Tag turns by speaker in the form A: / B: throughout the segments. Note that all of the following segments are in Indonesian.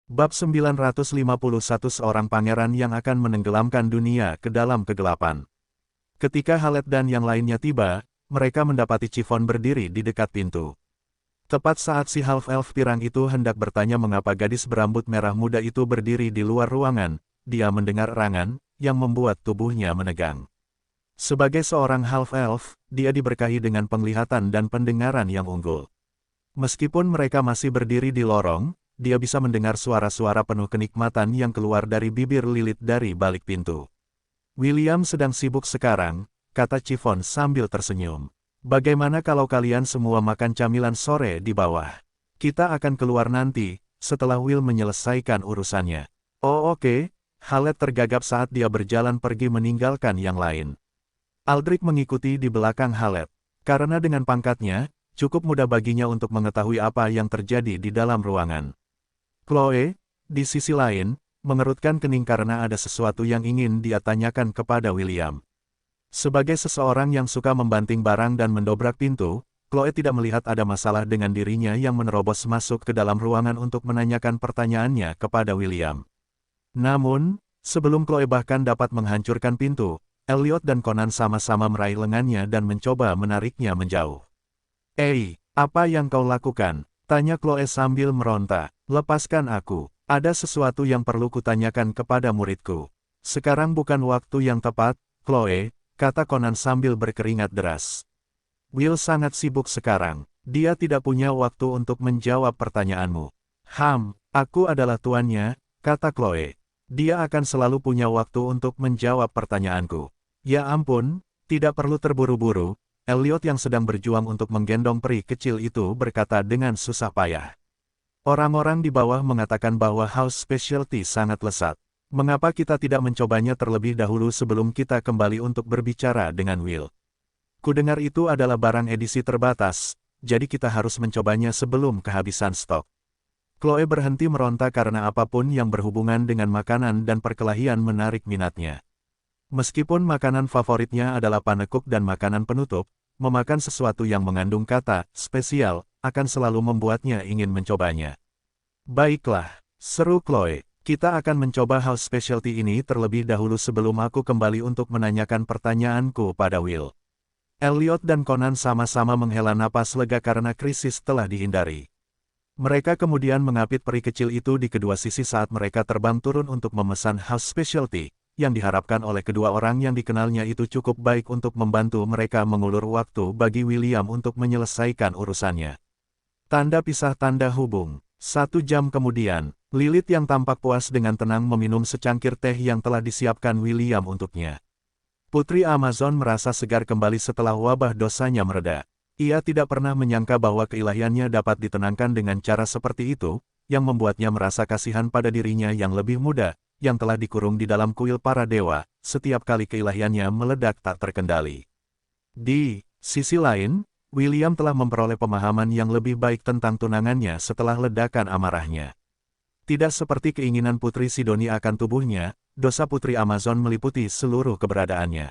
A: Bab 951 Seorang pangeran yang akan menenggelamkan dunia ke dalam kegelapan. Ketika Khaled dan yang lainnya tiba, mereka mendapati Chiffon berdiri di dekat pintu. Tepat saat si half-elf pirang itu hendak bertanya mengapa gadis berambut merah muda itu berdiri di luar ruangan, dia mendengar erangan, yang membuat tubuhnya menegang. Sebagai seorang half-elf, dia diberkahi dengan penglihatan dan pendengaran yang unggul. Meskipun mereka masih berdiri di lorong, dia bisa mendengar suara-suara penuh kenikmatan yang keluar dari bibir Lilith dari balik pintu. "William sedang sibuk sekarang," kata Chiffon sambil tersenyum. "Bagaimana kalau kalian semua makan camilan sore di bawah? Kita akan keluar nanti, setelah Will menyelesaikan urusannya." "Oh oke." Khaled tergagap saat dia berjalan pergi meninggalkan yang lain. Aldrich mengikuti di belakang Khaled. Karena dengan pangkatnya, cukup mudah baginya untuk mengetahui apa yang terjadi di dalam ruangan. Chloe, di sisi lain, mengerutkan kening karena ada sesuatu yang ingin dia tanyakan kepada William. Sebagai seseorang yang suka membanting barang dan mendobrak pintu, Chloe tidak melihat ada masalah dengan dirinya yang menerobos masuk ke dalam ruangan untuk menanyakan pertanyaannya kepada William. Namun, sebelum Chloe bahkan dapat menghancurkan pintu, Elliot dan Conan sama-sama meraih lengannya dan mencoba menariknya menjauh. Apa yang kau lakukan?" tanya Chloe sambil meronta. "Lepaskan aku. Ada sesuatu yang perlu kutanyakan kepada muridku." "Sekarang bukan waktu yang tepat, Chloe," kata Conan sambil berkeringat deras. "Will sangat sibuk sekarang. Dia tidak punya waktu untuk menjawab pertanyaanmu." Aku adalah tuannya," kata Chloe. "Dia akan selalu punya waktu untuk menjawab pertanyaanku." "Ya ampun, tidak perlu terburu-buru," Elliot yang sedang berjuang untuk menggendong peri kecil itu berkata dengan susah payah. "Orang-orang di bawah mengatakan bahwa House Specialty sangat lesat. Mengapa kita tidak mencobanya terlebih dahulu sebelum kita kembali untuk berbicara dengan Will? Kudengar itu adalah barang edisi terbatas, jadi kita harus mencobanya sebelum kehabisan stok." Chloe berhenti meronta karena apapun yang berhubungan dengan makanan dan perkelahian menarik minatnya. Meskipun makanan favoritnya adalah panekuk dan makanan penutup, memakan sesuatu yang mengandung kata spesial akan selalu membuatnya ingin mencobanya. "Baiklah," seru Chloe, "kita akan mencoba House Specialty ini terlebih dahulu sebelum aku kembali untuk menanyakan pertanyaanku pada Will." Elliot dan Conan sama-sama menghela napas lega karena krisis telah dihindari. Mereka kemudian mengapit peri kecil itu di kedua sisi saat mereka terbang turun untuk memesan House Specialty, yang diharapkan oleh kedua orang yang dikenalnya itu cukup baik untuk membantu mereka mengulur waktu bagi William untuk menyelesaikan urusannya. Tanda pisah tanda hubung. 1 jam kemudian, Lilith yang tampak puas dengan tenang meminum secangkir teh yang telah disiapkan William untuknya. Putri Amazon merasa segar kembali setelah wabah dosanya mereda. Ia tidak pernah menyangka bahwa keilahiannya dapat ditenangkan dengan cara seperti itu, yang membuatnya merasa kasihan pada dirinya yang lebih muda, yang telah dikurung di dalam kuil para dewa, setiap kali keilahiannya meledak tak terkendali. Di sisi lain, William telah memperoleh pemahaman yang lebih baik tentang tunangannya setelah ledakan amarahnya. Tidak seperti keinginan Putri Sidoni akan tubuhnya, dosa Putri Amazon meliputi seluruh keberadaannya.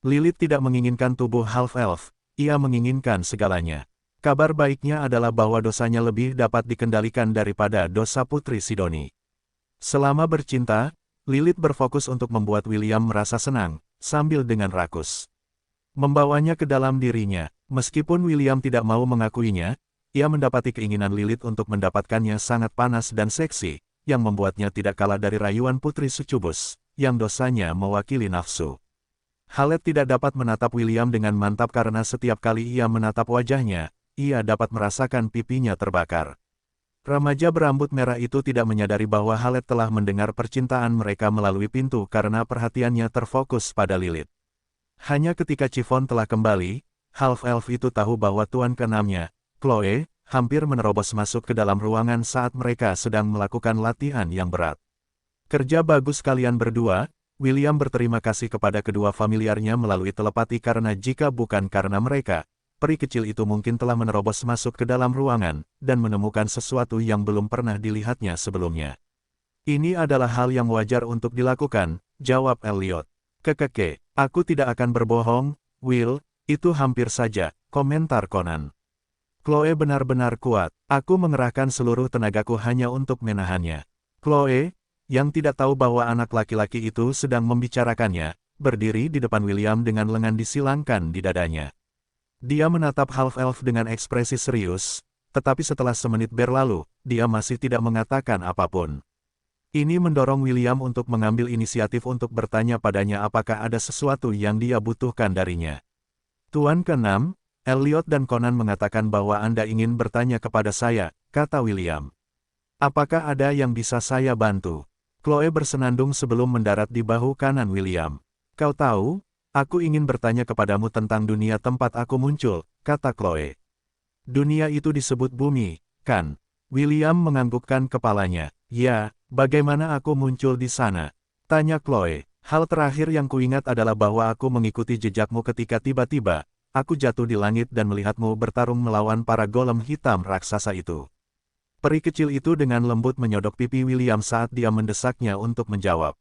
A: Lilith tidak menginginkan tubuh half-elf, ia menginginkan segalanya. Kabar baiknya adalah bahwa dosanya lebih dapat dikendalikan daripada dosa Putri Sidoni. Selama bercinta, Lilith berfokus untuk membuat William merasa senang, sambil dengan rakus membawanya ke dalam dirinya. Meskipun William tidak mau mengakuinya, ia mendapati keinginan Lilith untuk mendapatkannya sangat panas dan seksi, yang membuatnya tidak kalah dari rayuan Putri Succubus, yang dosanya mewakili nafsu. Khaled tidak dapat menatap William dengan mantap karena setiap kali ia menatap wajahnya, ia dapat merasakan pipinya terbakar. Remaja berambut merah itu tidak menyadari bahwa Khaled telah mendengar percintaan mereka melalui pintu karena perhatiannya terfokus pada Lilith. Hanya ketika Chiffon telah kembali, half-elf itu tahu bahwa tuan keenamnya, Chloe, hampir menerobos masuk ke dalam ruangan saat mereka sedang melakukan latihan yang berat. "Kerja bagus kalian berdua," William berterima kasih kepada kedua familiarnya melalui telepati karena jika bukan karena mereka, peri kecil itu mungkin telah menerobos masuk ke dalam ruangan, dan menemukan sesuatu yang belum pernah dilihatnya sebelumnya. "Ini adalah hal yang wajar untuk dilakukan," jawab Elliot. "Kekeke, aku tidak akan berbohong, Will, itu hampir saja," komentar Conan. "Chloe benar-benar kuat, aku mengerahkan seluruh tenagaku hanya untuk menahannya." Chloe, yang tidak tahu bahwa anak laki-laki itu sedang membicarakannya, berdiri di depan William dengan lengan disilangkan di dadanya. Dia menatap half-elf dengan ekspresi serius, tetapi setelah semenit berlalu, dia masih tidak mengatakan apapun. Ini mendorong William untuk mengambil inisiatif untuk bertanya padanya apakah ada sesuatu yang dia butuhkan darinya. Tuan ke-6, Elliot dan Conan mengatakan bahwa Anda ingin bertanya kepada saya, kata William. Apakah ada yang bisa saya bantu? Chloe bersenandung sebelum mendarat di bahu kanan William. Kau tahu, aku ingin bertanya kepadamu tentang dunia tempat aku muncul, kata Chloe. Dunia itu disebut bumi, kan? William menganggukkan kepalanya. Ya, bagaimana aku muncul di sana? Tanya Chloe. Hal terakhir yang kuingat adalah bahwa aku mengikuti jejakmu ketika tiba-tiba, aku jatuh di langit dan melihatmu bertarung melawan para golem hitam raksasa itu. Peri kecil itu dengan lembut menyodok pipi William saat dia mendesaknya untuk menjawab.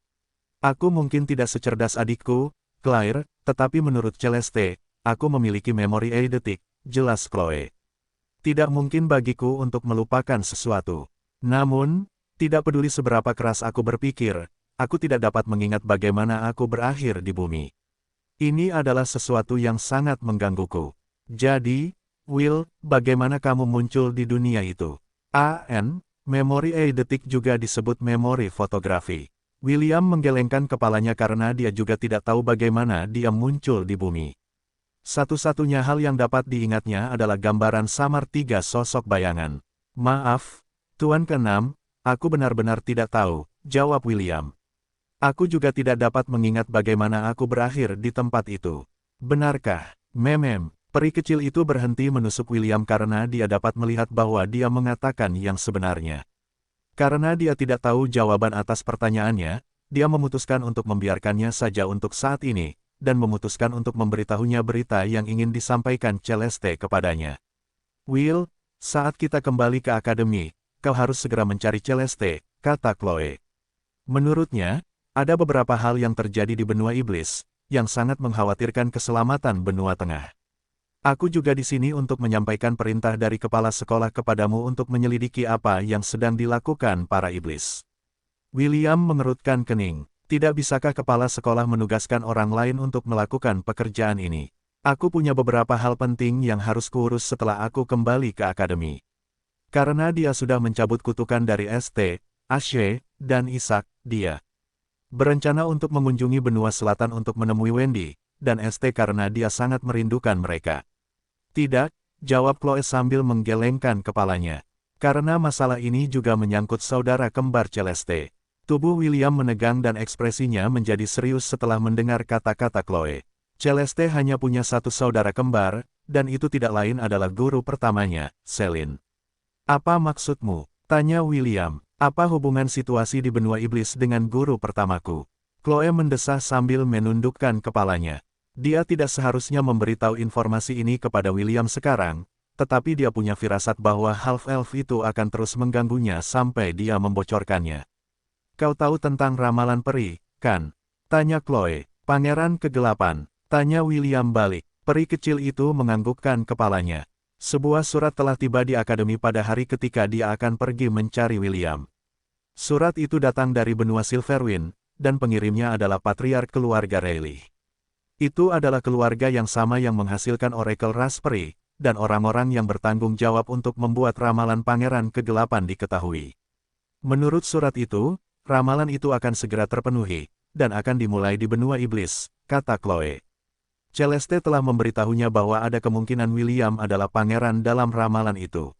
A: Aku mungkin tidak secerdas adikku, Claire, tetapi menurut Celeste, aku memiliki memori eidetik, jelas Chloe. Tidak mungkin bagiku untuk melupakan sesuatu. Namun, tidak peduli seberapa keras aku berpikir, aku tidak dapat mengingat bagaimana aku berakhir di bumi. Ini adalah sesuatu yang sangat menggangguku. Jadi, Will, bagaimana kamu muncul di dunia itu? Memori eidetik juga disebut memori fotografi. William menggelengkan kepalanya karena dia juga tidak tahu bagaimana dia muncul di bumi. Satu-satunya hal yang dapat diingatnya adalah gambaran samar 3 sosok bayangan. Maaf, Tuan ke-6, aku benar-benar tidak tahu, jawab William. Aku juga tidak dapat mengingat bagaimana aku berakhir di tempat itu. Benarkah? Peri kecil itu berhenti menusuk William karena dia dapat melihat bahwa dia mengatakan yang sebenarnya. Karena dia tidak tahu jawaban atas pertanyaannya, dia memutuskan untuk membiarkannya saja untuk saat ini, dan memutuskan untuk memberitahunya berita yang ingin disampaikan Celeste kepadanya. Will, saat kita kembali ke akademi, kau harus segera mencari Celeste, kata Chloe. Menurutnya, ada beberapa hal yang terjadi di benua iblis, yang sangat mengkhawatirkan keselamatan benua tengah. Aku juga di sini untuk menyampaikan perintah dari kepala sekolah kepadamu untuk menyelidiki apa yang sedang dilakukan para iblis. William mengerutkan kening. Tidak bisakah kepala sekolah menugaskan orang lain untuk melakukan pekerjaan ini? Aku punya beberapa hal penting yang harus kuurus setelah aku kembali ke akademi. Karena dia sudah mencabut kutukan dari St. Ashe, dan Isaac, dia berencana untuk mengunjungi benua selatan untuk menemui Wendy, dan St. karena dia sangat merindukan mereka. Tidak, jawab Chloe sambil menggelengkan kepalanya. Karena masalah ini juga menyangkut saudara kembar Celeste. Tubuh William menegang dan ekspresinya menjadi serius setelah mendengar kata-kata Chloe. Celeste hanya punya satu saudara kembar, dan itu tidak lain adalah guru pertamanya, Celine. Apa maksudmu? Tanya William. Apa hubungan situasi di benua iblis dengan guru pertamaku? Chloe mendesah sambil menundukkan kepalanya. Dia tidak seharusnya memberitahu informasi ini kepada William sekarang, tetapi dia punya firasat bahwa half-elf itu akan terus mengganggunya sampai dia membocorkannya. Kau tahu tentang ramalan peri, kan? Tanya Chloe. Pangeran kegelapan. Tanya William balik. Peri kecil itu menganggukkan kepalanya. Sebuah surat telah tiba di akademi pada hari ketika dia akan pergi mencari William. Surat itu datang dari benua Silverwind, dan pengirimnya adalah patriark keluarga Rayleigh. Itu adalah keluarga yang sama yang menghasilkan Oracle Raspberry, dan orang-orang yang bertanggung jawab untuk membuat ramalan Pangeran Kegelapan diketahui. Menurut surat itu, ramalan itu akan segera terpenuhi, dan akan dimulai di benua iblis, kata Chloe. Celeste telah memberitahunya bahwa ada kemungkinan William adalah pangeran dalam ramalan itu.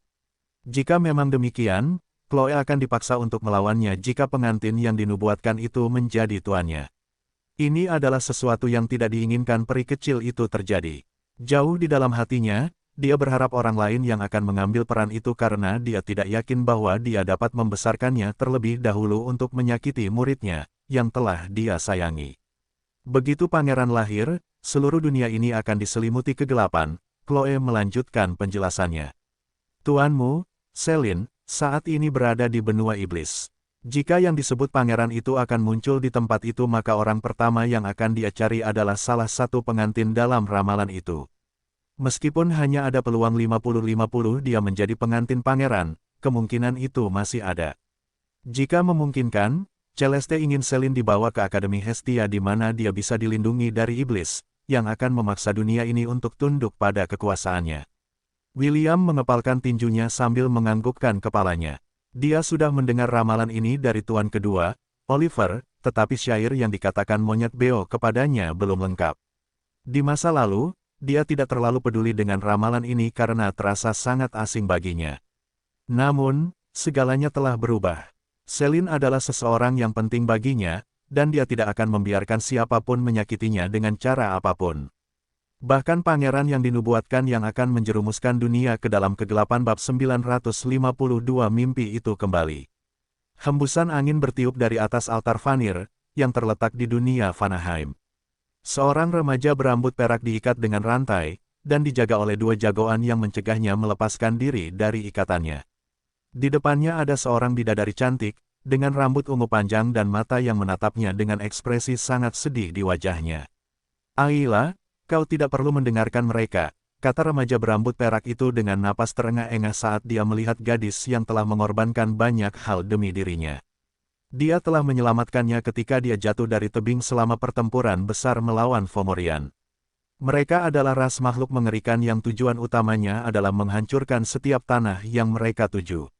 A: Jika memang demikian, Chloe akan dipaksa untuk melawannya jika pengantin yang dinubuatkan itu menjadi tuannya. Ini adalah sesuatu yang tidak diinginkan peri kecil itu terjadi. Jauh di dalam hatinya, dia berharap orang lain yang akan mengambil peran itu karena dia tidak yakin bahwa dia dapat membesarkannya terlebih dahulu untuk menyakiti muridnya, yang telah dia sayangi. Begitu pangeran lahir, seluruh dunia ini akan diselimuti kegelapan, Chloe melanjutkan penjelasannya. Tuanmu, Celine, saat ini berada di benua iblis. Jika yang disebut pangeran itu akan muncul di tempat itu maka orang pertama yang akan dia cari adalah salah satu pengantin dalam ramalan itu. Meskipun hanya ada peluang 50-50 dia menjadi pengantin pangeran, kemungkinan itu masih ada. Jika memungkinkan, Celeste ingin Selin dibawa ke Akademi Hestia di mana dia bisa dilindungi dari iblis, yang akan memaksa dunia ini untuk tunduk pada kekuasaannya. William mengepalkan tinjunya sambil menganggukkan kepalanya. Dia sudah mendengar ramalan ini dari tuan kedua, Oliver, tetapi syair yang dikatakan monyet beo kepadanya belum lengkap. Di masa lalu, dia tidak terlalu peduli dengan ramalan ini karena terasa sangat asing baginya. Namun, segalanya telah berubah. Selin adalah seseorang yang penting baginya, dan dia tidak akan membiarkan siapapun menyakitinya dengan cara apapun. Bahkan pangeran yang dinubuatkan yang akan menjerumuskan dunia ke dalam kegelapan bab 952 mimpi itu kembali. Hembusan angin bertiup dari atas altar Vanir, yang terletak di dunia Vanaheim. Seorang remaja berambut perak diikat dengan rantai, dan dijaga oleh dua jagoan yang mencegahnya melepaskan diri dari ikatannya. Di depannya ada seorang bidadari cantik, dengan rambut ungu panjang dan mata yang menatapnya dengan ekspresi sangat sedih di wajahnya. "Ayla, kau tidak perlu mendengarkan mereka," kata remaja berambut perak itu dengan napas terengah-engah saat dia melihat gadis yang telah mengorbankan banyak hal demi dirinya. Dia telah menyelamatkannya ketika dia jatuh dari tebing selama pertempuran besar melawan Fomorian. Mereka adalah ras makhluk mengerikan yang tujuan utamanya adalah menghancurkan setiap tanah yang mereka tuju.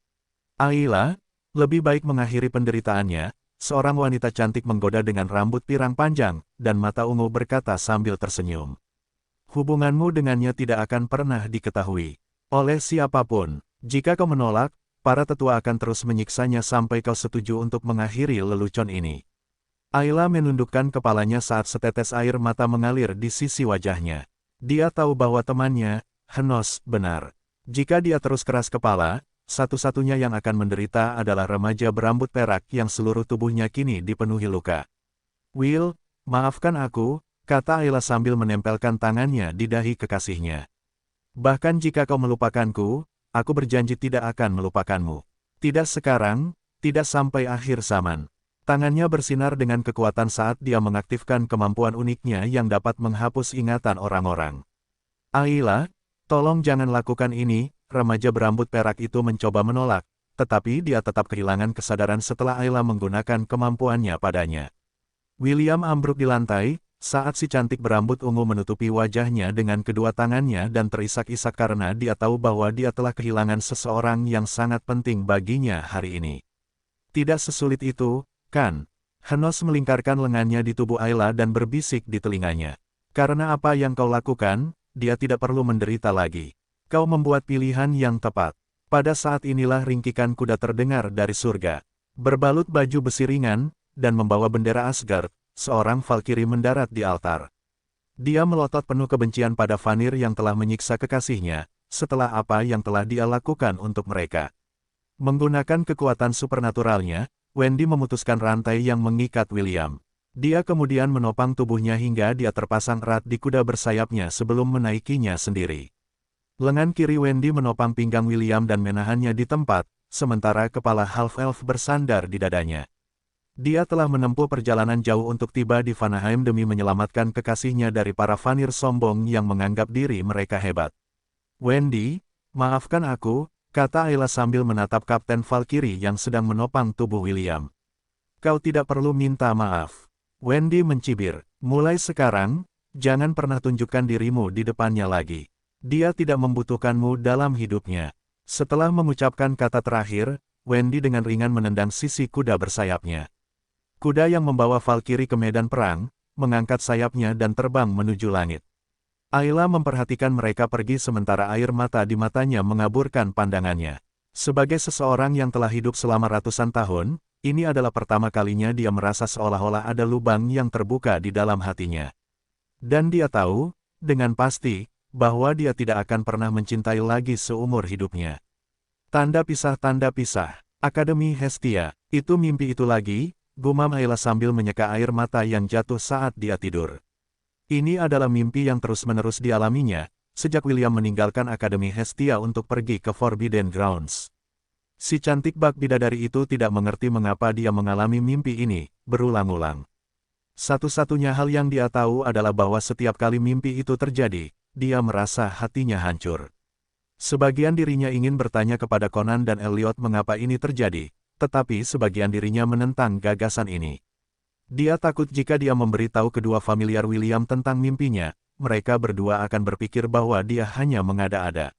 A: "Ayla, lebih baik mengakhiri penderitaannya," seorang wanita cantik menggoda dengan rambut pirang panjang, dan mata ungu berkata sambil tersenyum. "Hubunganmu dengannya tidak akan pernah diketahui oleh siapapun. Jika kau menolak, para tetua akan terus menyiksanya sampai kau setuju untuk mengakhiri lelucon ini." Ayla menundukkan kepalanya saat setetes air mata mengalir di sisi wajahnya. Dia tahu bahwa temannya, Henos, benar. Jika dia terus keras kepala, satu-satunya yang akan menderita adalah remaja berambut perak yang seluruh tubuhnya kini dipenuhi luka. "Will, maafkan aku," kata Ayla sambil menempelkan tangannya di dahi kekasihnya. "Bahkan jika kau melupakanku, aku berjanji tidak akan melupakanmu. Tidak sekarang, tidak sampai akhir zaman." Tangannya bersinar dengan kekuatan saat dia mengaktifkan kemampuan uniknya yang dapat menghapus ingatan orang-orang. "Ayla, tolong jangan lakukan ini," remaja berambut perak itu mencoba menolak, tetapi dia tetap kehilangan kesadaran setelah Ayla menggunakan kemampuannya padanya. William ambruk di lantai, saat si cantik berambut ungu menutupi wajahnya dengan kedua tangannya dan terisak-isak karena dia tahu bahwa dia telah kehilangan seseorang yang sangat penting baginya hari ini. "Tidak sesulit itu, kan?" Henos melingkarkan lengannya di tubuh Ayla dan berbisik di telinganya. "Karena apa yang kau lakukan, dia tidak perlu menderita lagi. Kau membuat pilihan yang tepat." Pada saat inilah ringkikan kuda terdengar dari surga. Berbalut baju besi ringan, dan membawa bendera Asgard, seorang Valkyrie mendarat di altar. Dia melotot penuh kebencian pada Vanir yang telah menyiksa kekasihnya, setelah apa yang telah dia lakukan untuk mereka. Menggunakan kekuatan supernaturalnya, Wendy memutuskan rantai yang mengikat William. Dia kemudian menopang tubuhnya hingga dia terpasang erat di kuda bersayapnya sebelum menaikinya sendiri. Lengan kiri Wendy menopang pinggang William dan menahannya di tempat, sementara kepala half-elf bersandar di dadanya. Dia telah menempuh perjalanan jauh untuk tiba di Vanaheim demi menyelamatkan kekasihnya dari para Vanir sombong yang menganggap diri mereka hebat. "Wendy, maafkan aku," kata Ayla sambil menatap Kapten Valkyrie yang sedang menopang tubuh William. "Kau tidak perlu minta maaf." Wendy mencibir. "Mulai sekarang, jangan pernah tunjukkan dirimu di depannya lagi. Dia tidak membutuhkanmu dalam hidupnya." Setelah mengucapkan kata terakhir, Wendy dengan ringan menendang sisi kuda bersayapnya. Kuda yang membawa Valkyrie ke medan perang, mengangkat sayapnya dan terbang menuju langit. Ayla memperhatikan mereka pergi sementara air mata di matanya mengaburkan pandangannya. Sebagai seseorang yang telah hidup selama ratusan tahun, ini adalah pertama kalinya dia merasa seolah-olah ada lubang yang terbuka di dalam hatinya. Dan dia tahu, dengan pasti, bahwa dia tidak akan pernah mencintai lagi seumur hidupnya. Tanda pisah, Akademi Hestia, itu mimpi itu lagi, gumam Ayla sambil menyeka air mata yang jatuh saat dia tidur. Ini adalah mimpi yang terus-menerus dialaminya, sejak William meninggalkan Akademi Hestia untuk pergi ke Forbidden Grounds. Si cantik bak bidadari itu tidak mengerti mengapa dia mengalami mimpi ini, berulang-ulang. Satu-satunya hal yang dia tahu adalah bahwa setiap kali mimpi itu terjadi, dia merasa hatinya hancur. Sebagian dirinya ingin bertanya kepada Conan dan Elliot mengapa ini terjadi, tetapi sebagian dirinya menentang gagasan ini. Dia takut jika dia memberitahu kedua familiar William tentang mimpinya, mereka berdua akan berpikir bahwa dia hanya mengada-ada.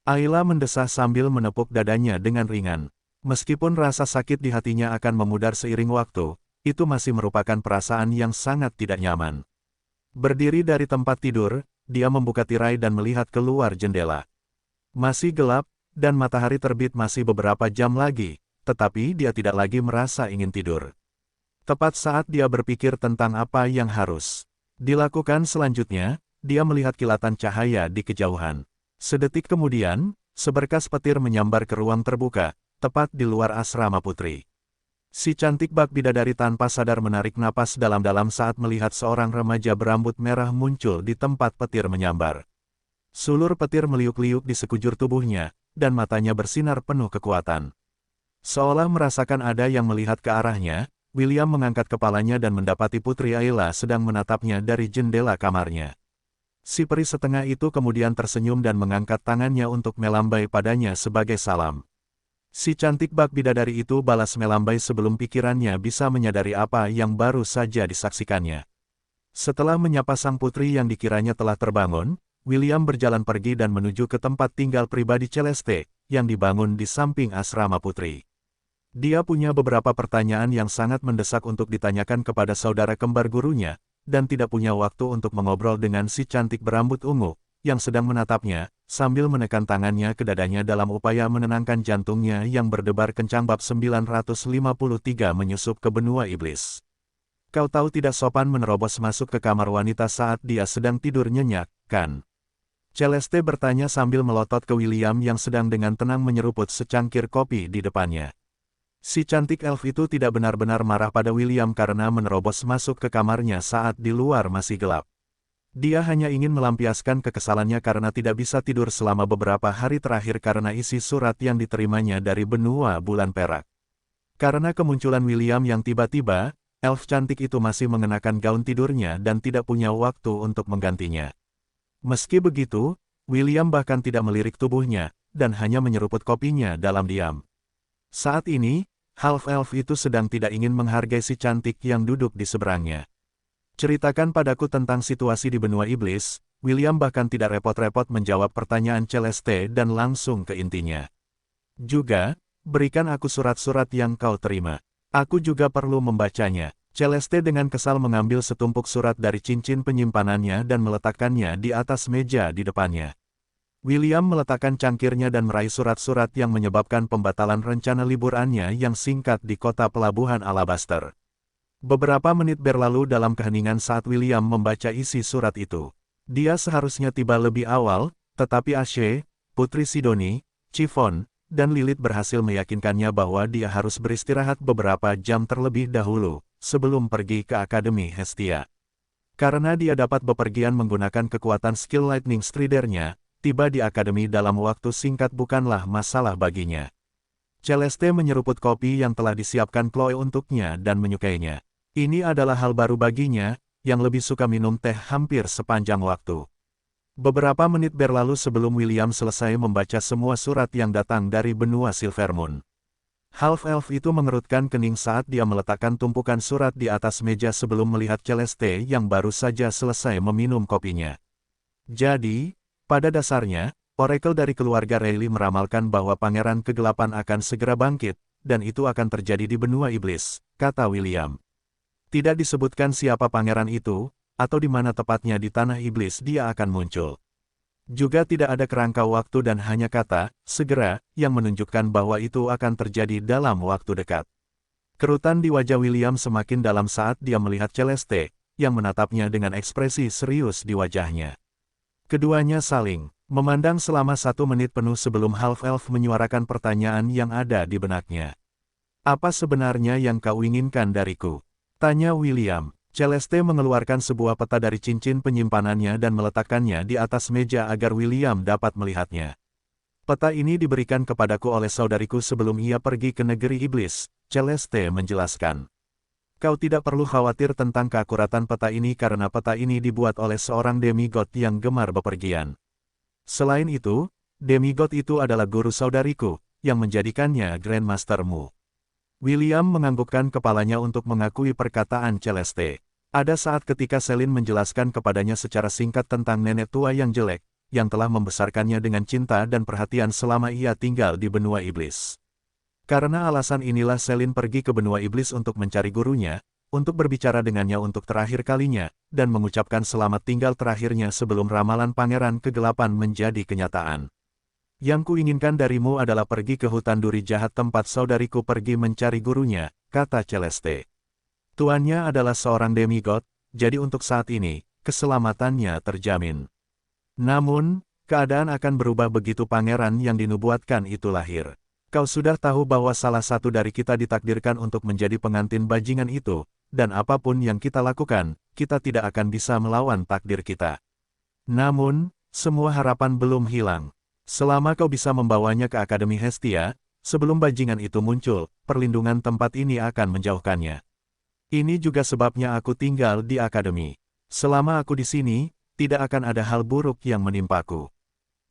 A: Ayla mendesah sambil menepuk dadanya dengan ringan. Meskipun rasa sakit di hatinya akan memudar seiring waktu, itu masih merupakan perasaan yang sangat tidak nyaman. Berdiri dari tempat tidur, dia membuka tirai dan melihat keluar jendela. Masih gelap, dan matahari terbit masih beberapa jam lagi, tetapi dia tidak lagi merasa ingin tidur. Tepat saat dia berpikir tentang apa yang harus dilakukan selanjutnya, dia melihat kilatan cahaya di kejauhan. Sedetik kemudian, seberkas petir menyambar ke ruang terbuka, tepat di luar asrama putri. Si cantik bak bidadari tanpa sadar menarik napas dalam-dalam saat melihat seorang remaja berambut merah muncul di tempat petir menyambar. Sulur petir meliuk-liuk di sekujur tubuhnya, dan matanya bersinar penuh kekuatan. Seolah merasakan ada yang melihat ke arahnya, William mengangkat kepalanya dan mendapati Putri Ayla sedang menatapnya dari jendela kamarnya. Si peri setengah itu kemudian tersenyum dan mengangkat tangannya untuk melambai padanya sebagai salam. Si cantik bak bidadari itu balas melambai sebelum pikirannya bisa menyadari apa yang baru saja disaksikannya. Setelah menyapa sang putri yang dikiranya telah terbangun, William berjalan pergi dan menuju ke tempat tinggal pribadi Celeste, yang dibangun di samping asrama putri. Dia punya beberapa pertanyaan yang sangat mendesak untuk ditanyakan kepada saudara kembar gurunya, dan tidak punya waktu untuk mengobrol dengan si cantik berambut ungu, yang sedang menatapnya, sambil menekan tangannya ke dadanya dalam upaya menenangkan jantungnya yang berdebar kencang. Bab 953 menyusup ke benua iblis. Kau tahu tidak sopan menerobos masuk ke kamar wanita saat dia sedang tidur nyenyak, kan? Celeste bertanya sambil melotot ke William yang sedang dengan tenang menyeruput secangkir kopi di depannya. Si cantik elf itu tidak benar-benar marah pada William karena menerobos masuk ke kamarnya saat di luar masih gelap. Dia hanya ingin melampiaskan kekesalannya karena tidak bisa tidur selama beberapa hari terakhir karena isi surat yang diterimanya dari benua bulan perak. Karena kemunculan William yang tiba-tiba, elf cantik itu masih mengenakan gaun tidurnya dan tidak punya waktu untuk menggantinya. Meski begitu, William bahkan tidak melirik tubuhnya, dan hanya menyeruput kopinya dalam diam. Saat ini, half-elf itu sedang tidak ingin menghargai si cantik yang duduk di seberangnya. Ceritakan padaku tentang situasi di benua iblis, William bahkan tidak repot-repot menjawab pertanyaan Celeste dan langsung ke intinya. Juga, berikan aku surat-surat yang kau terima. Aku juga perlu membacanya. Celeste dengan kesal mengambil setumpuk surat dari cincin penyimpanannya dan meletakkannya di atas meja di depannya. William meletakkan cangkirnya dan meraih surat-surat yang menyebabkan pembatalan rencana liburannya yang singkat di kota pelabuhan Alabaster. Beberapa menit berlalu dalam keheningan saat William membaca isi surat itu. Dia seharusnya tiba lebih awal, tetapi Ashe, Putri Sidoni, Chiffon, dan Lilith berhasil meyakinkannya bahwa dia harus beristirahat beberapa jam terlebih dahulu, sebelum pergi ke Akademi Hestia. Karena dia dapat bepergian menggunakan kekuatan skill Lightning Strider-nya, tiba di akademi dalam waktu singkat bukanlah masalah baginya. Celeste menyeruput kopi yang telah disiapkan Chloe untuknya dan menyukainya. Ini adalah hal baru baginya, yang lebih suka minum teh hampir sepanjang waktu. Beberapa menit berlalu sebelum William selesai membaca semua surat yang datang dari benua Silvermoon. Half-elf itu mengerutkan kening saat dia meletakkan tumpukan surat di atas meja sebelum melihat Celeste yang baru saja selesai meminum kopinya. Jadi, pada dasarnya, orakel dari keluarga Rayleigh meramalkan bahwa Pangeran Kegelapan akan segera bangkit, dan itu akan terjadi di benua iblis, kata William. Tidak disebutkan siapa pangeran itu, atau di mana tepatnya di tanah iblis dia akan muncul. Juga tidak ada kerangka waktu dan hanya kata, segera, yang menunjukkan bahwa itu akan terjadi dalam waktu dekat. Kerutan di wajah William semakin dalam saat dia melihat Celeste, yang menatapnya dengan ekspresi serius di wajahnya. Keduanya saling memandang selama 1 menit penuh sebelum half-elf menyuarakan pertanyaan yang ada di benaknya. Apa sebenarnya yang kau inginkan dariku? Tanya William. Celeste mengeluarkan sebuah peta dari cincin penyimpanannya dan meletakkannya di atas meja agar William dapat melihatnya. Peta ini diberikan kepadaku oleh saudariku sebelum ia pergi ke negeri iblis, Celeste menjelaskan. Kau tidak perlu khawatir tentang keakuratan peta ini karena peta ini dibuat oleh seorang demigod yang gemar bepergian. Selain itu, demigod itu adalah guru saudariku, yang menjadikannya Grandmaster-mu. William menganggukkan kepalanya untuk mengakui perkataan Celeste. Ada saat ketika Celine menjelaskan kepadanya secara singkat tentang nenek tua yang jelek, yang telah membesarkannya dengan cinta dan perhatian selama ia tinggal di benua iblis. Karena alasan inilah Celine pergi ke benua iblis untuk mencari gurunya, untuk berbicara dengannya untuk terakhir kalinya, dan mengucapkan selamat tinggal terakhirnya sebelum ramalan Pangeran Kegelapan menjadi kenyataan. Yang kuinginkan darimu adalah pergi ke hutan duri jahat tempat saudariku pergi mencari gurunya, kata Celeste. Tuannya adalah seorang demigod, jadi untuk saat ini, keselamatannya terjamin. Namun, keadaan akan berubah begitu pangeran yang dinubuatkan itu lahir. Kau sudah tahu bahwa salah satu dari kita ditakdirkan untuk menjadi pengantin bajingan itu, dan apapun yang kita lakukan, kita tidak akan bisa melawan takdir kita. Namun, semua harapan belum hilang. Selama kau bisa membawanya ke Akademi Hestia, sebelum bajingan itu muncul, perlindungan tempat ini akan menjauhkannya. Ini juga sebabnya aku tinggal di Akademi. Selama aku di sini, tidak akan ada hal buruk yang menimpaku.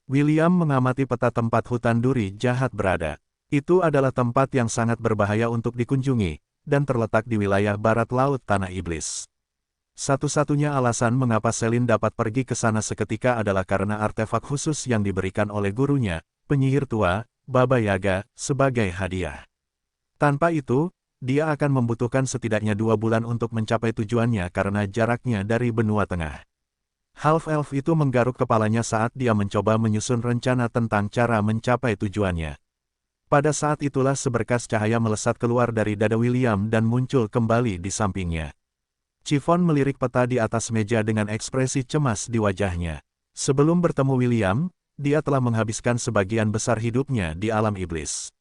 A: William mengamati peta tempat hutan duri jahat berada. Itu adalah tempat yang sangat berbahaya untuk dikunjungi, dan terletak di wilayah barat laut Tanah Iblis. Satu-satunya alasan mengapa Celine dapat pergi ke sana seketika adalah karena artefak khusus yang diberikan oleh gurunya, penyihir tua, Baba Yaga, sebagai hadiah. Tanpa itu, dia akan membutuhkan setidaknya 2 bulan untuk mencapai tujuannya karena jaraknya dari benua tengah. Half-elf itu menggaruk kepalanya saat dia mencoba menyusun rencana tentang cara mencapai tujuannya. Pada saat itulah seberkas cahaya melesat keluar dari dada William dan muncul kembali di sampingnya. Chiffon melirik peta di atas meja dengan ekspresi cemas di wajahnya. Sebelum bertemu William, dia telah menghabiskan sebagian besar hidupnya di alam iblis.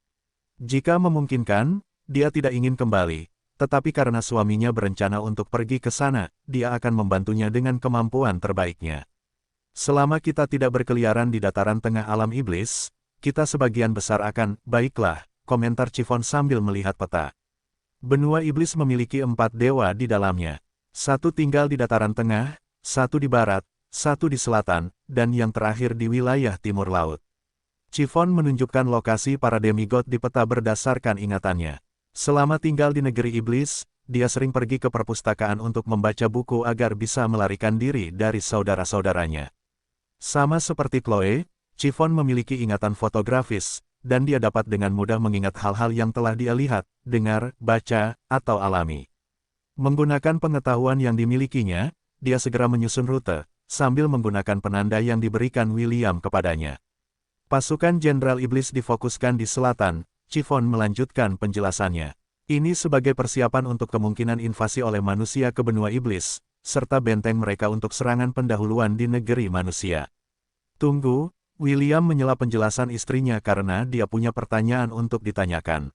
A: Jika memungkinkan, dia tidak ingin kembali, tetapi karena suaminya berencana untuk pergi ke sana, dia akan membantunya dengan kemampuan terbaiknya. Selama kita tidak berkeliaran di dataran tengah alam iblis, kita sebagian besar akan, baiklah, komentar Chiffon sambil melihat peta. Benua iblis memiliki 4 dewa di dalamnya. 1 tinggal di dataran tengah, 1 di barat, 1 di selatan, dan yang terakhir di wilayah timur laut. Chiffon menunjukkan lokasi para demigod di peta berdasarkan ingatannya. Selama tinggal di negeri iblis, dia sering pergi ke perpustakaan untuk membaca buku agar bisa melarikan diri dari saudara-saudaranya. Sama seperti Chloe, Chiffon memiliki ingatan fotografis, dan dia dapat dengan mudah mengingat hal-hal yang telah dia lihat, dengar, baca, atau alami. Menggunakan pengetahuan yang dimilikinya, dia segera menyusun rute, sambil menggunakan penanda yang diberikan William kepadanya. Pasukan Jenderal Iblis difokuskan di selatan, Chiffon melanjutkan penjelasannya. Ini sebagai persiapan untuk kemungkinan invasi oleh manusia ke benua iblis, serta benteng mereka untuk serangan pendahuluan di negeri manusia. Tunggu, William menyela penjelasan istrinya karena dia punya pertanyaan untuk ditanyakan.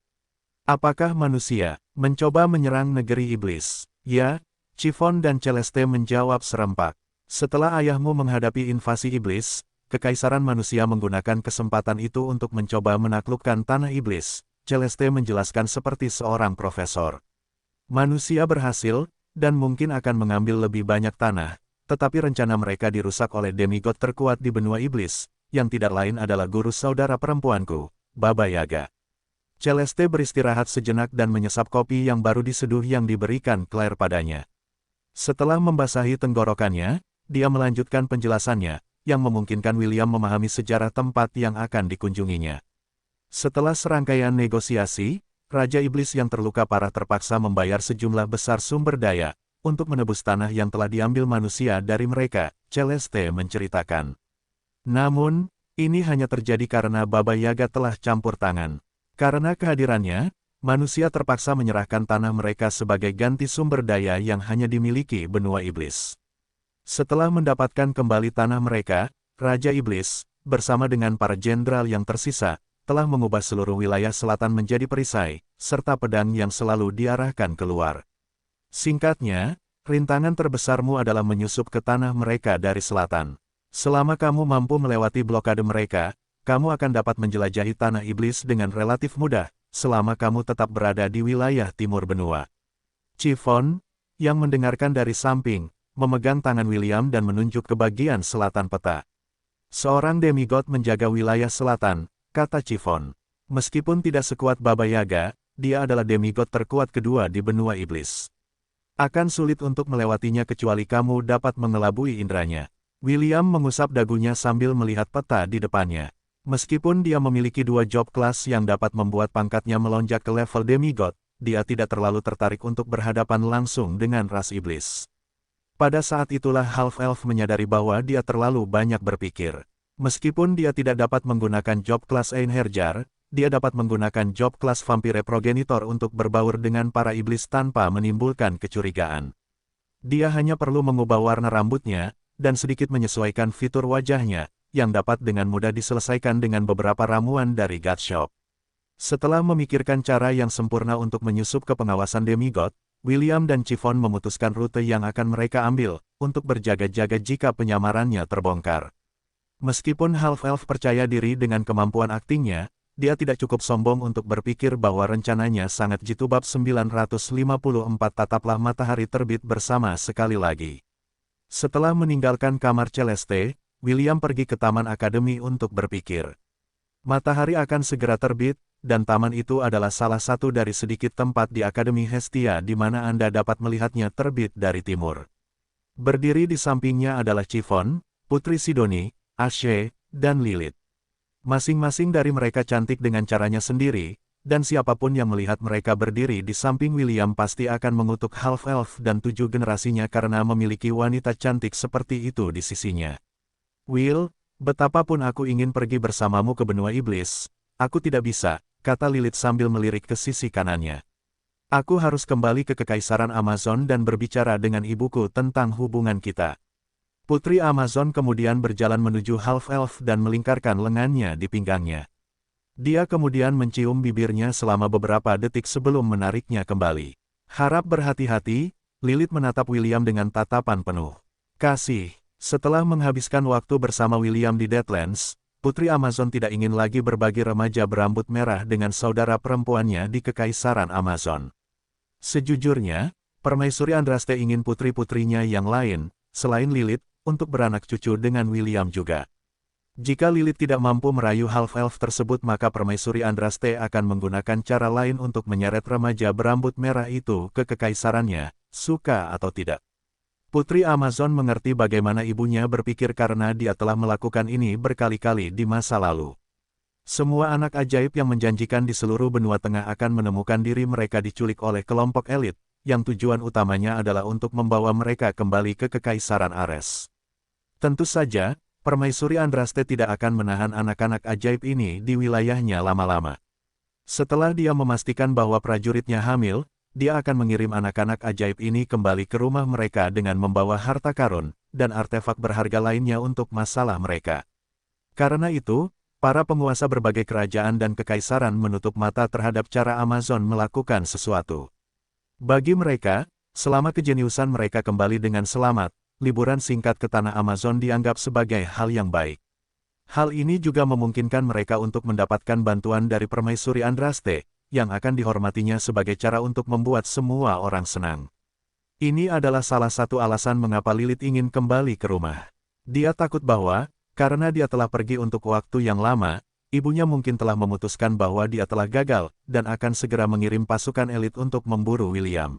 A: Apakah manusia mencoba menyerang negeri iblis? Ya, Chiffon dan Celeste menjawab serempak. Setelah ayahmu menghadapi invasi iblis, Kekaisaran manusia menggunakan kesempatan itu untuk mencoba menaklukkan tanah iblis, Celeste menjelaskan seperti seorang profesor. Manusia berhasil, dan mungkin akan mengambil lebih banyak tanah, tetapi rencana mereka dirusak oleh demigod terkuat di benua iblis, yang tidak lain adalah guru saudara perempuanku, Baba Yaga. Celeste beristirahat sejenak dan menyesap kopi yang baru diseduh yang diberikan Claire padanya. Setelah membasahi tenggorokannya, dia melanjutkan penjelasannya, yang memungkinkan William memahami sejarah tempat yang akan dikunjunginya. Setelah serangkaian negosiasi, Raja Iblis yang terluka parah terpaksa membayar sejumlah besar sumber daya, untuk menebus tanah yang telah diambil manusia dari mereka, Celeste menceritakan. Namun, ini hanya terjadi karena Baba Yaga telah campur tangan. Karena kehadirannya, manusia terpaksa menyerahkan tanah mereka sebagai ganti sumber daya yang hanya dimiliki benua iblis. Setelah mendapatkan kembali tanah mereka, Raja Iblis, bersama dengan para jenderal yang tersisa, telah mengubah seluruh wilayah selatan menjadi perisai, serta pedang yang selalu diarahkan keluar. Singkatnya, rintangan terbesarmu adalah menyusup ke tanah mereka dari selatan. Selama kamu mampu melewati blokade mereka, kamu akan dapat menjelajahi tanah iblis dengan relatif mudah, selama kamu tetap berada di wilayah timur benua. Chiffon, yang mendengarkan dari samping, memegang tangan William dan menunjuk ke bagian selatan peta. Seorang demigod menjaga wilayah selatan, kata Chiffon. Meskipun tidak sekuat Baba Yaga, dia adalah demigod terkuat kedua di benua iblis. Akan sulit untuk melewatinya kecuali kamu dapat mengelabui indranya. William mengusap dagunya sambil melihat peta di depannya. Meskipun dia memiliki 2 job class yang dapat membuat pangkatnya melonjak ke level demigod, dia tidak terlalu tertarik untuk berhadapan langsung dengan ras iblis. Pada saat itulah Half-Elf menyadari bahwa dia terlalu banyak berpikir. Meskipun dia tidak dapat menggunakan job class Einherjar, dia dapat menggunakan job class Vampire Progenitor untuk berbaur dengan para iblis tanpa menimbulkan kecurigaan. Dia hanya perlu mengubah warna rambutnya, dan sedikit menyesuaikan fitur wajahnya, yang dapat dengan mudah diselesaikan dengan beberapa ramuan dari God Shop. Setelah memikirkan cara yang sempurna untuk menyusup ke pengawasan demigod, William dan Chiffon memutuskan rute yang akan mereka ambil, untuk berjaga-jaga jika penyamarannya terbongkar. Meskipun Half-Elf percaya diri dengan kemampuan aktingnya, dia tidak cukup sombong untuk berpikir bahwa rencananya sangat jitu. Bab 954 Tataplah matahari terbit bersama sekali lagi. Setelah meninggalkan kamar Celeste, William pergi ke Taman Akademi untuk berpikir. Matahari akan segera terbit, dan taman itu adalah salah satu dari sedikit tempat di Akademi Hestia di mana Anda dapat melihatnya terbit dari timur. Berdiri di sampingnya adalah Chiffon, Putri Sidoni, Ashe, dan Lilith. Masing-masing dari mereka cantik dengan caranya sendiri, dan siapapun yang melihat mereka berdiri di samping William pasti akan mengutuk Half-Elf dan 7 generasinya karena memiliki wanita cantik seperti itu di sisinya. Will, betapapun aku ingin pergi bersamamu ke benua iblis, aku tidak bisa, kata Lilith sambil melirik ke sisi kanannya. Aku harus kembali ke Kekaisaran Amazon dan berbicara dengan ibuku tentang hubungan kita. Putri Amazon kemudian berjalan menuju Half-Elf dan melingkarkan lengannya di pinggangnya. Dia kemudian mencium bibirnya selama beberapa detik sebelum menariknya kembali. Harap berhati-hati, Lilith menatap William dengan tatapan penuh kasih. Setelah menghabiskan waktu bersama William di Deadlands, Putri Amazon tidak ingin lagi berbagi remaja berambut merah dengan saudara perempuannya di Kekaisaran Amazon. Sejujurnya, Permaisuri Andraste ingin putri-putrinya yang lain, selain Lilith, untuk beranak cucu dengan William juga. Jika Lilith tidak mampu merayu Half-Elf tersebut maka Permaisuri Andraste akan menggunakan cara lain untuk menyeret remaja berambut merah itu ke kekaisarannya, suka atau tidak. Putri Amazon mengerti bagaimana ibunya berpikir karena dia telah melakukan ini berkali-kali di masa lalu. Semua anak ajaib yang menjanjikan di seluruh benua tengah akan menemukan diri mereka diculik oleh kelompok elit, yang tujuan utamanya adalah untuk membawa mereka kembali ke Kekaisaran Ares. Tentu saja, Permaisuri Andraste tidak akan menahan anak-anak ajaib ini di wilayahnya lama-lama. Setelah dia memastikan bahwa prajuritnya hamil, dia akan mengirim anak-anak ajaib ini kembali ke rumah mereka dengan membawa harta karun dan artefak berharga lainnya untuk masalah mereka. Karena itu, para penguasa berbagai kerajaan dan kekaisaran menutup mata terhadap cara Amazon melakukan sesuatu. Bagi mereka, selama kejeniusan mereka kembali dengan selamat, liburan singkat ke tanah Amazon dianggap sebagai hal yang baik. Hal ini juga memungkinkan mereka untuk mendapatkan bantuan dari Permaisuri Andraste, yang akan dihormatinya sebagai cara untuk membuat semua orang senang. Ini adalah salah satu alasan mengapa Lilith ingin kembali ke rumah. Dia takut bahwa, karena dia telah pergi untuk waktu yang lama, ibunya mungkin telah memutuskan bahwa dia telah gagal, dan akan segera mengirim pasukan elit untuk memburu William.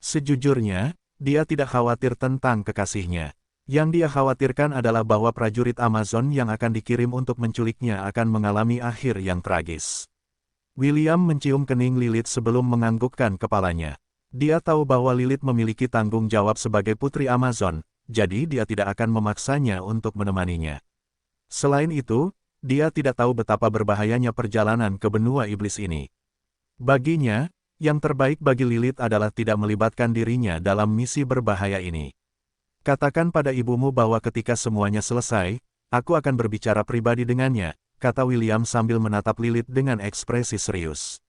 A: Sejujurnya, dia tidak khawatir tentang kekasihnya. Yang dia khawatirkan adalah bahwa prajurit Amazon yang akan dikirim untuk menculiknya akan mengalami akhir yang tragis. William mencium kening Lilith sebelum menganggukkan kepalanya. Dia tahu bahwa Lilith memiliki tanggung jawab sebagai putri Amazon, jadi dia tidak akan memaksanya untuk menemaninya. Selain itu, dia tidak tahu betapa berbahayanya perjalanan ke benua iblis ini. Baginya, yang terbaik bagi Lilith adalah tidak melibatkan dirinya dalam misi berbahaya ini. Katakan pada ibumu bahwa ketika semuanya selesai, aku akan berbicara pribadi dengannya, kata William sambil menatap Lilith dengan ekspresi serius.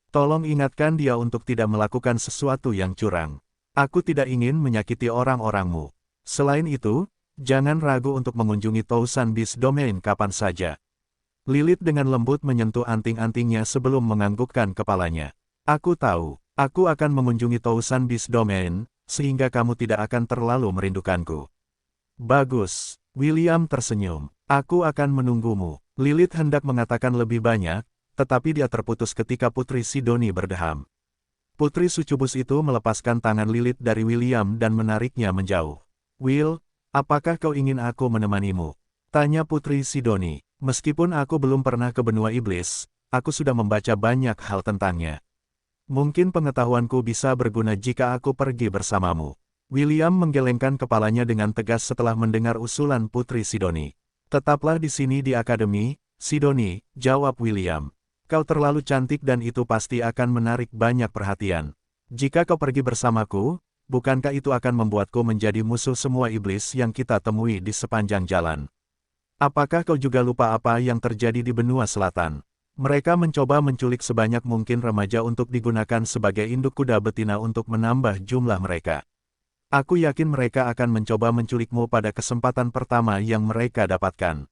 A: Tolong ingatkan dia untuk tidak melakukan sesuatu yang curang. Aku tidak ingin menyakiti orang-orangmu. Selain itu, jangan ragu untuk mengunjungi Thousand Beast Domain kapan saja. Lilith dengan lembut menyentuh anting-antingnya sebelum menganggukkan kepalanya. Aku tahu, aku akan mengunjungi Thousand Beast Domain, sehingga kamu tidak akan terlalu merindukanku. Bagus, William tersenyum. Aku akan menunggumu. Lilith hendak mengatakan lebih banyak, tetapi dia terputus ketika Putri Sidoni berdeham. Putri Sucubus itu melepaskan tangan Lilith dari William dan menariknya menjauh. "Will, apakah kau ingin aku menemanimu?" tanya Putri Sidoni. "Meskipun aku belum pernah ke benua iblis, aku sudah membaca banyak hal tentangnya. Mungkin pengetahuanku bisa berguna jika aku pergi bersamamu." William menggelengkan kepalanya dengan tegas setelah mendengar usulan Putri Sidoni. "Tetaplah di sini di akademi, Sidoni," jawab William. "Kau terlalu cantik dan itu pasti akan menarik banyak perhatian. Jika kau pergi bersamaku, bukankah itu akan membuatku menjadi musuh semua iblis yang kita temui di sepanjang jalan? Apakah kau juga lupa apa yang terjadi di benua selatan? Mereka mencoba menculik sebanyak mungkin remaja untuk digunakan sebagai induk kuda betina untuk menambah jumlah mereka. Aku yakin mereka akan mencoba menculikmu pada kesempatan pertama yang mereka dapatkan."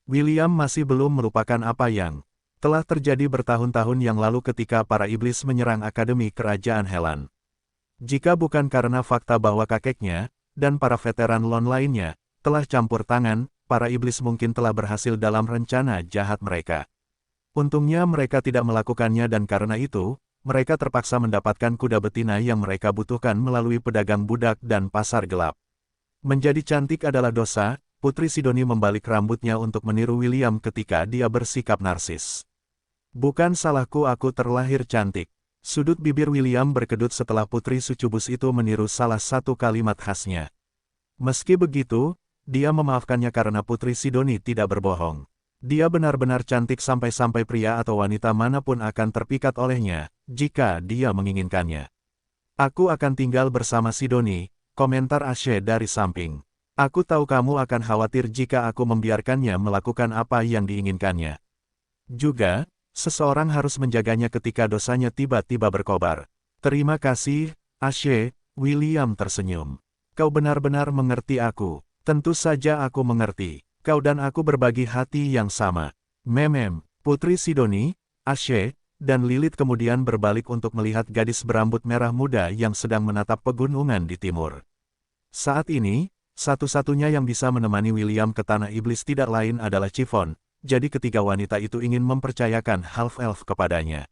A: William masih belum melupakan apa yang telah terjadi bertahun-tahun yang lalu ketika para iblis menyerang Akademi Kerajaan Helan. Jika bukan karena fakta bahwa kakeknya, dan para veteran Lon lainnya, telah campur tangan, para iblis mungkin telah berhasil dalam rencana jahat mereka. Untungnya mereka tidak melakukannya dan karena itu, mereka terpaksa mendapatkan kuda betina yang mereka butuhkan melalui pedagang budak dan pasar gelap. Menjadi cantik adalah dosa. Putri Sidoni membalik rambutnya untuk meniru William ketika dia bersikap narsis. "Bukan salahku aku terlahir cantik." Sudut bibir William berkedut setelah Putri Sucubus itu meniru salah satu kalimat khasnya. Meski begitu, dia memaafkannya karena Putri Sidoni tidak berbohong. Dia benar-benar cantik sampai-sampai pria atau wanita manapun akan terpikat olehnya, jika dia menginginkannya. "Aku akan tinggal bersama Sidoni," komentar Ashe dari samping. "Aku tahu kamu akan khawatir jika aku membiarkannya melakukan apa yang diinginkannya. Juga, seseorang harus menjaganya ketika dosanya tiba-tiba berkobar." "Terima kasih, Ashe," William tersenyum. "Kau benar-benar mengerti aku." "Tentu saja aku mengerti. Kau dan aku berbagi hati yang sama." Memem, Putri Sidoni, Ashe, dan Lilith kemudian berbalik untuk melihat gadis berambut merah muda yang sedang menatap pegunungan di timur. Saat ini, satu-satunya yang bisa menemani William ke Tanah Iblis tidak lain adalah Chiffon. Jadi ketiga wanita itu ingin mempercayakan Half-Elf kepadanya.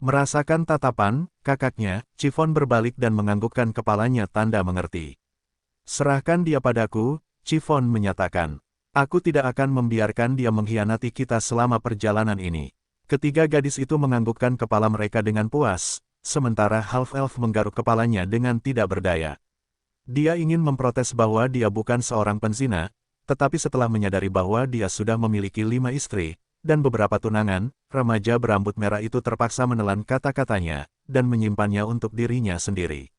A: Merasakan tatapan kakaknya, Chiffon berbalik dan menganggukkan kepalanya tanda mengerti. "Serahkan dia padaku," Chiffon menyatakan. "Aku tidak akan membiarkan dia mengkhianati kita selama perjalanan ini." Ketiga gadis itu menganggukkan kepala mereka dengan puas, sementara Half-Elf menggaruk kepalanya dengan tidak berdaya. Dia ingin memprotes bahwa dia bukan seorang penzina, tetapi setelah menyadari bahwa dia sudah memiliki 5 istri, dan beberapa tunangan, remaja berambut merah itu terpaksa menelan kata-katanya, dan menyimpannya untuk dirinya sendiri.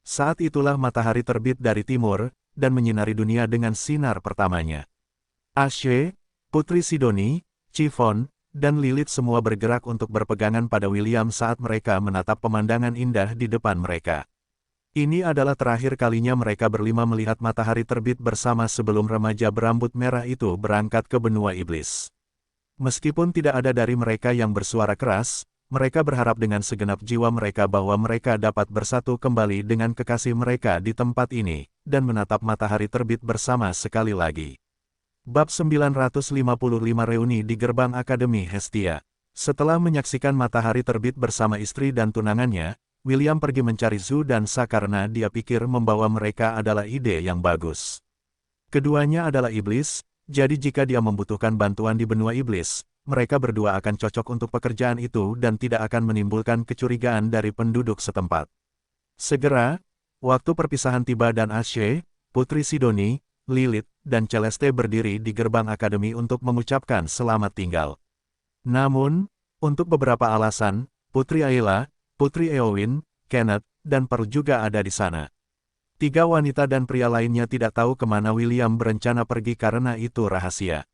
A: Saat itulah matahari terbit dari timur, dan menyinari dunia dengan sinar pertamanya. Ashe, Putri Sidoni, Chiffon, dan Lilith semua bergerak untuk berpegangan pada William saat mereka menatap pemandangan indah di depan mereka. Ini adalah terakhir kalinya mereka berlima melihat matahari terbit bersama sebelum remaja berambut merah itu berangkat ke benua iblis. Meskipun tidak ada dari mereka yang bersuara keras, mereka berharap dengan segenap jiwa mereka bahwa mereka dapat bersatu kembali dengan kekasih mereka di tempat ini, dan menatap matahari terbit bersama sekali lagi. Bab 955 Reuni di Gerbang Akademi Hestia. Setelah menyaksikan matahari terbit bersama istri dan tunangannya, William pergi mencari Zhu dan Sa karena dia pikir membawa mereka adalah ide yang bagus. Keduanya adalah iblis, jadi jika dia membutuhkan bantuan di benua iblis, mereka berdua akan cocok untuk pekerjaan itu dan tidak akan menimbulkan kecurigaan dari penduduk setempat. Segera, waktu perpisahan tiba dan Ashe, Putri Sidoni, Lilith, dan Celeste berdiri di gerbang akademi untuk mengucapkan selamat tinggal. Namun, untuk beberapa alasan, Putri Ayla, Putri Eowyn, Kenneth, dan Pearl juga ada di sana. 3 wanita dan pria lainnya tidak tahu kemana William berencana pergi karena itu rahasia.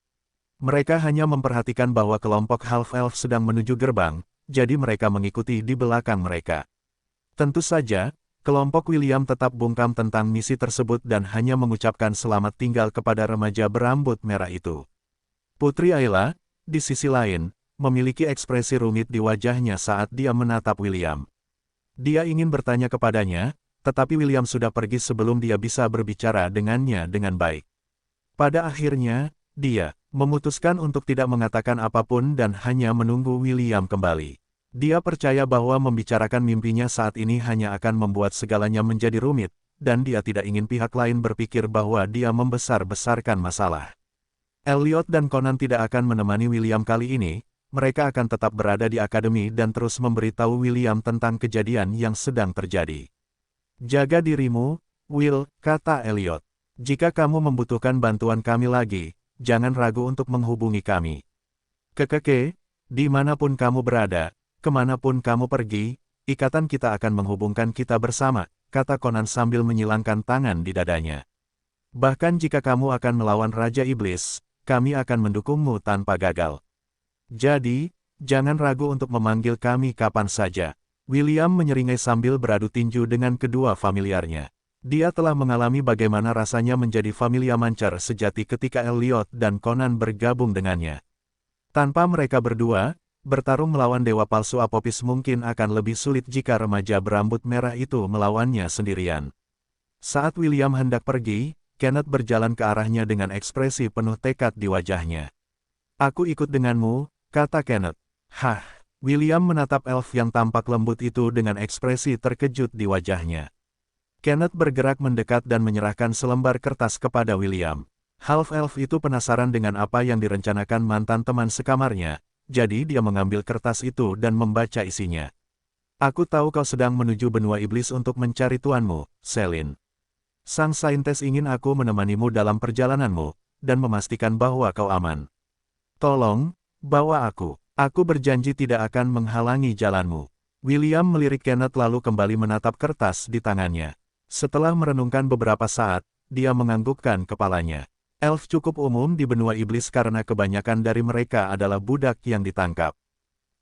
A: Mereka hanya memperhatikan bahwa kelompok Half-Elf sedang menuju gerbang, jadi mereka mengikuti di belakang mereka. Tentu saja, kelompok William tetap bungkam tentang misi tersebut dan hanya mengucapkan selamat tinggal kepada remaja berambut merah itu. Putri Ayla, di sisi lain, memiliki ekspresi rumit di wajahnya saat dia menatap William. Dia ingin bertanya kepadanya, tetapi William sudah pergi sebelum dia bisa berbicara dengannya dengan baik. Pada akhirnya, dia memutuskan untuk tidak mengatakan apapun dan hanya menunggu William kembali. Dia percaya bahwa membicarakan mimpinya saat ini hanya akan membuat segalanya menjadi rumit, dan dia tidak ingin pihak lain berpikir bahwa dia membesar-besarkan masalah. Elliot dan Conan tidak akan menemani William kali ini, mereka akan tetap berada di akademi dan terus memberitahu William tentang kejadian yang sedang terjadi. Jaga dirimu, Will, kata Elliot. Jika kamu membutuhkan bantuan kami lagi, jangan ragu untuk menghubungi kami. Kekeke, dimanapun kamu berada, kemanapun kamu pergi, ikatan kita akan menghubungkan kita bersama, kata Conan sambil menyilangkan tangan di dadanya. Bahkan jika kamu akan melawan Raja Iblis, kami akan mendukungmu tanpa gagal. Jadi, jangan ragu untuk memanggil kami kapan saja. William menyeringai sambil beradu tinju dengan kedua familiarnya. Dia telah mengalami bagaimana rasanya menjadi familia Mancer sejati ketika Elliot dan Conan bergabung dengannya. Tanpa mereka berdua, bertarung melawan dewa palsu Apopis mungkin akan lebih sulit jika remaja berambut merah itu melawannya sendirian. Saat William hendak pergi, Kenneth berjalan ke arahnya dengan ekspresi penuh tekad di wajahnya. Aku ikut denganmu, kata Kenneth. Hah, William menatap elf yang tampak lembut itu dengan ekspresi terkejut di wajahnya. Kenneth bergerak mendekat dan menyerahkan selembar kertas kepada William. Half-elf itu penasaran dengan apa yang direncanakan mantan teman sekamarnya, jadi dia mengambil kertas itu dan membaca isinya. Aku tahu kau sedang menuju benua iblis untuk mencari tuanmu, Selin. Sang saintes ingin aku menemanimu dalam perjalananmu, dan memastikan bahwa kau aman. Tolong, bawa aku. Aku berjanji tidak akan menghalangi jalanmu. William melirik Kenneth lalu kembali menatap kertas di tangannya. Setelah merenungkan beberapa saat, dia menganggukkan kepalanya. Elf cukup umum di benua iblis karena kebanyakan dari mereka adalah budak yang ditangkap.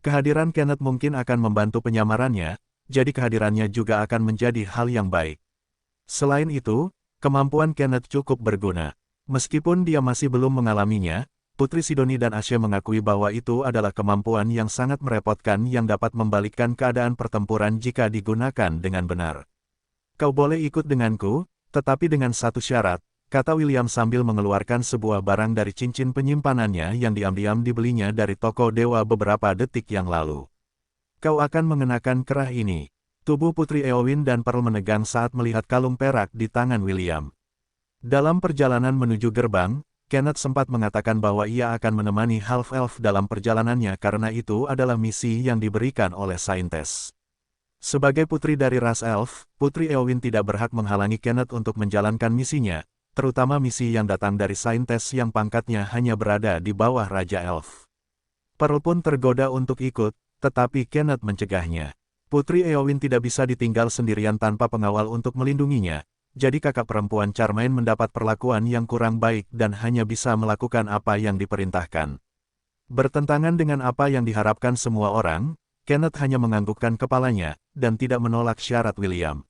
A: Kehadiran Kenneth mungkin akan membantu penyamarannya, jadi kehadirannya juga akan menjadi hal yang baik. Selain itu, kemampuan Kenneth cukup berguna. Meskipun dia masih belum mengalaminya, Putri Sidoni dan Ashe mengakui bahwa itu adalah kemampuan yang sangat merepotkan yang dapat membalikkan keadaan pertempuran jika digunakan dengan benar. Kau boleh ikut denganku, tetapi dengan satu syarat, kata William sambil mengeluarkan sebuah barang dari cincin penyimpanannya yang diam-diam dibelinya dari toko dewa beberapa detik yang lalu. Kau akan mengenakan kerah ini. Tubuh Putri Eowyn dan Pearl menegang saat melihat kalung perak di tangan William. Dalam perjalanan menuju gerbang, Kenneth sempat mengatakan bahwa ia akan menemani half-elf dalam perjalanannya karena itu adalah misi yang diberikan oleh saintes. Sebagai putri dari ras elf, Putri Eowyn tidak berhak menghalangi Kenneth untuk menjalankan misinya, terutama misi yang datang dari saintes yang pangkatnya hanya berada di bawah Raja Elf. Pearl pun tergoda untuk ikut, tetapi Kenneth mencegahnya. Putri Eowyn tidak bisa ditinggal sendirian tanpa pengawal untuk melindunginya, jadi kakak perempuan Charmaine mendapat perlakuan yang kurang baik dan hanya bisa melakukan apa yang diperintahkan. Bertentangan dengan apa yang diharapkan semua orang, Kenneth hanya menganggukkan kepalanya, dan tidak menolak syarat William.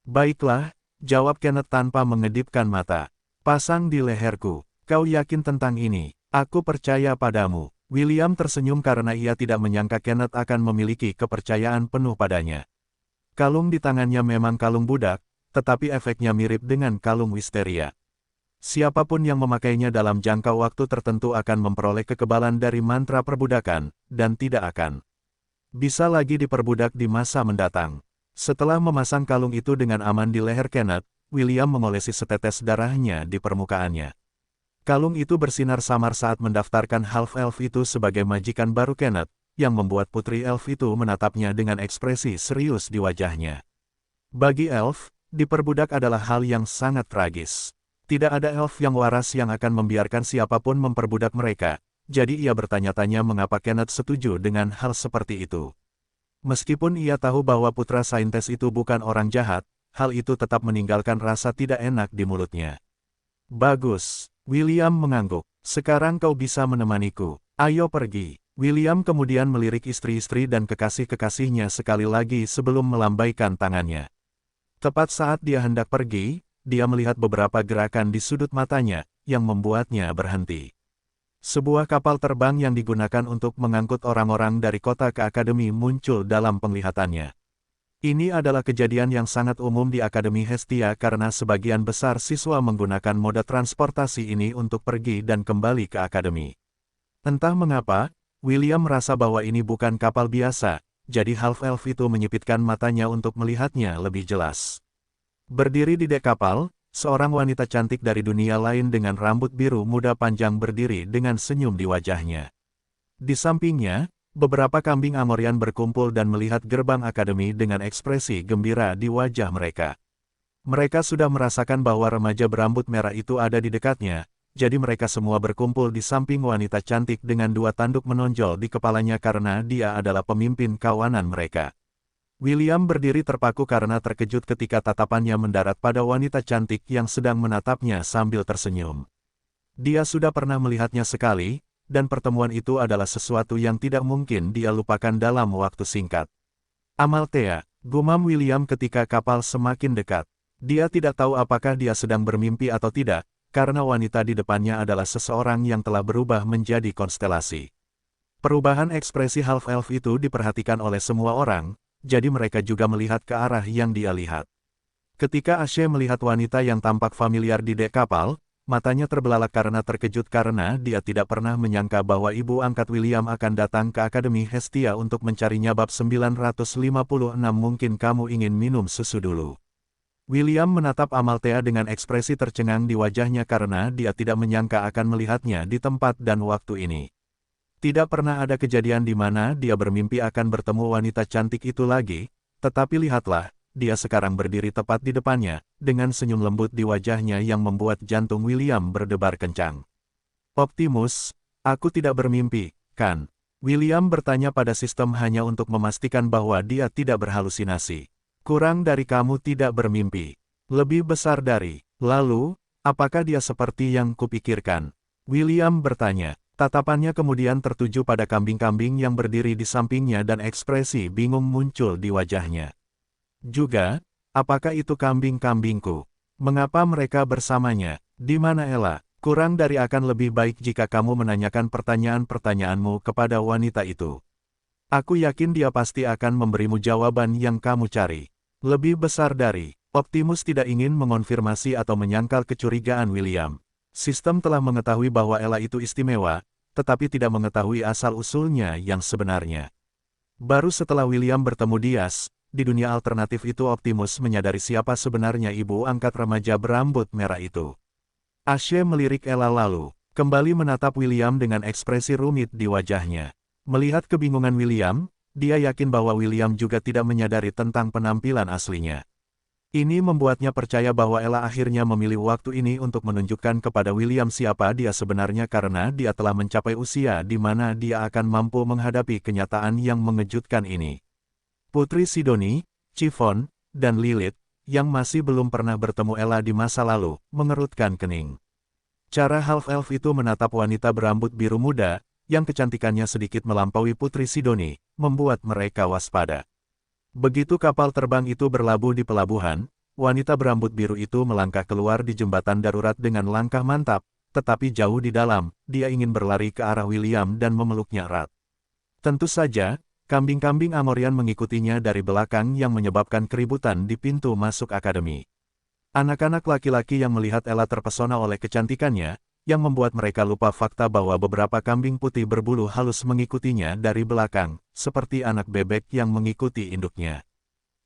A: Baiklah, jawab Kenneth tanpa mengedipkan mata. Pasang di leherku, kau yakin tentang ini? Aku percaya padamu. William tersenyum karena ia tidak menyangka Kenneth akan memiliki kepercayaan penuh padanya. Kalung di tangannya memang kalung budak, tetapi efeknya mirip dengan kalung wisteria. Siapapun yang memakainya dalam jangka waktu tertentu akan memperoleh kekebalan dari mantra perbudakan, dan tidak akan bisa lagi diperbudak di masa mendatang. Setelah memasang kalung itu dengan aman di leher Kenneth, William mengolesi setetes darahnya di permukaannya. Kalung itu bersinar samar saat mendaftarkan half-elf itu sebagai majikan baru Kenneth, yang membuat putri elf itu menatapnya dengan ekspresi serius di wajahnya. Bagi elf, diperbudak adalah hal yang sangat tragis. Tidak ada elf yang waras yang akan membiarkan siapapun memperbudak mereka. Jadi ia bertanya-tanya mengapa Kenneth setuju dengan hal seperti itu. Meskipun ia tahu bahwa putra saintes itu bukan orang jahat, hal itu tetap meninggalkan rasa tidak enak di mulutnya. Bagus, William mengangguk. Sekarang kau bisa menemaniku. Ayo pergi. William kemudian melirik istri-istri dan kekasih-kekasihnya sekali lagi sebelum melambaikan tangannya. Tepat saat dia hendak pergi, dia melihat beberapa gerakan di sudut matanya, yang membuatnya berhenti. Sebuah kapal terbang yang digunakan untuk mengangkut orang-orang dari kota ke akademi muncul dalam penglihatannya. Ini adalah kejadian yang sangat umum di Akademi Hestia karena sebagian besar siswa menggunakan moda transportasi ini untuk pergi dan kembali ke akademi. Entah mengapa, William merasa bahwa ini bukan kapal biasa, jadi half-elf itu menyipitkan matanya untuk melihatnya lebih jelas. Berdiri di dek kapal, seorang wanita cantik dari dunia lain dengan rambut biru muda panjang berdiri dengan senyum di wajahnya. Di sampingnya, beberapa kambing Amorian berkumpul dan melihat gerbang akademi dengan ekspresi gembira di wajah mereka. Mereka sudah merasakan bahwa remaja berambut merah itu ada di dekatnya, jadi mereka semua berkumpul di samping wanita cantik dengan dua tanduk menonjol di kepalanya karena dia adalah pemimpin kawanan mereka. William berdiri terpaku karena terkejut ketika tatapannya mendarat pada wanita cantik yang sedang menatapnya sambil tersenyum. Dia sudah pernah melihatnya sekali, dan pertemuan itu adalah sesuatu yang tidak mungkin dia lupakan dalam waktu singkat. Amalthea, gumam William ketika kapal semakin dekat. Dia tidak tahu apakah dia sedang bermimpi atau tidak, karena wanita di depannya adalah seseorang yang telah berubah menjadi konstelasi. Perubahan ekspresi half-elf itu diperhatikan oleh semua orang, jadi mereka juga melihat ke arah yang dia lihat. Ketika Ashe melihat wanita yang tampak familiar di dek kapal, matanya terbelalak karena terkejut karena dia tidak pernah menyangka bahwa ibu angkat William akan datang ke Akademi Hestia untuk mencarinya. Bab 956. Mungkin kamu ingin minum susu dulu. William menatap Amalthea dengan ekspresi tercengang di wajahnya karena dia tidak menyangka akan melihatnya di tempat dan waktu ini. Tidak pernah ada kejadian di mana dia bermimpi akan bertemu wanita cantik itu lagi, tetapi lihatlah, dia sekarang berdiri tepat di depannya, dengan senyum lembut di wajahnya yang membuat jantung William berdebar kencang. Optimus, aku tidak bermimpi, kan? William bertanya pada sistem hanya untuk memastikan bahwa dia tidak berhalusinasi. Kurang dari kamu tidak bermimpi. Lebih besar dari. Lalu, apakah dia seperti yang kupikirkan? William bertanya. Tatapannya kemudian tertuju pada kambing-kambing yang berdiri di sampingnya dan ekspresi bingung muncul di wajahnya. Juga, apakah itu kambing-kambingku? Mengapa mereka bersamanya? Di mana Ella? Kurang dari akan lebih baik jika kamu menanyakan pertanyaan-pertanyaanmu kepada wanita itu. Aku yakin dia pasti akan memberimu jawaban yang kamu cari. Lebih besar dari. Optimus tidak ingin mengonfirmasi atau menyangkal kecurigaan William. Sistem telah mengetahui bahwa Ella itu istimewa, tetapi tidak mengetahui asal-usulnya yang sebenarnya. Baru setelah William bertemu Diaz, di dunia alternatif itu Optimus menyadari siapa sebenarnya ibu angkat remaja berambut merah itu. Ashe melirik Ella lalu, kembali menatap William dengan ekspresi rumit di wajahnya. Melihat kebingungan William, dia yakin bahwa William juga tidak menyadari tentang penampilan aslinya. Ini membuatnya percaya bahwa Ella akhirnya memilih waktu ini untuk menunjukkan kepada William siapa dia sebenarnya karena dia telah mencapai usia di mana dia akan mampu menghadapi kenyataan yang mengejutkan ini. Putri Sidoni, Chiffon, dan Lilith, yang masih belum pernah bertemu Ella di masa lalu, mengerutkan kening. Cara half-elf itu menatap wanita berambut biru muda, yang kecantikannya sedikit melampaui Putri Sidoni, membuat mereka waspada. Begitu kapal terbang itu berlabuh di pelabuhan, wanita berambut biru itu melangkah keluar di jembatan darurat dengan langkah mantap, tetapi jauh di dalam, dia ingin berlari ke arah William dan memeluknya erat. Tentu saja, kambing-kambing Amorian mengikutinya dari belakang yang menyebabkan keributan di pintu masuk akademi. Anak-anak laki-laki yang melihat Ella terpesona oleh kecantikannya, yang membuat mereka lupa fakta bahwa beberapa kambing putih berbulu halus mengikutinya dari belakang, seperti anak bebek yang mengikuti induknya.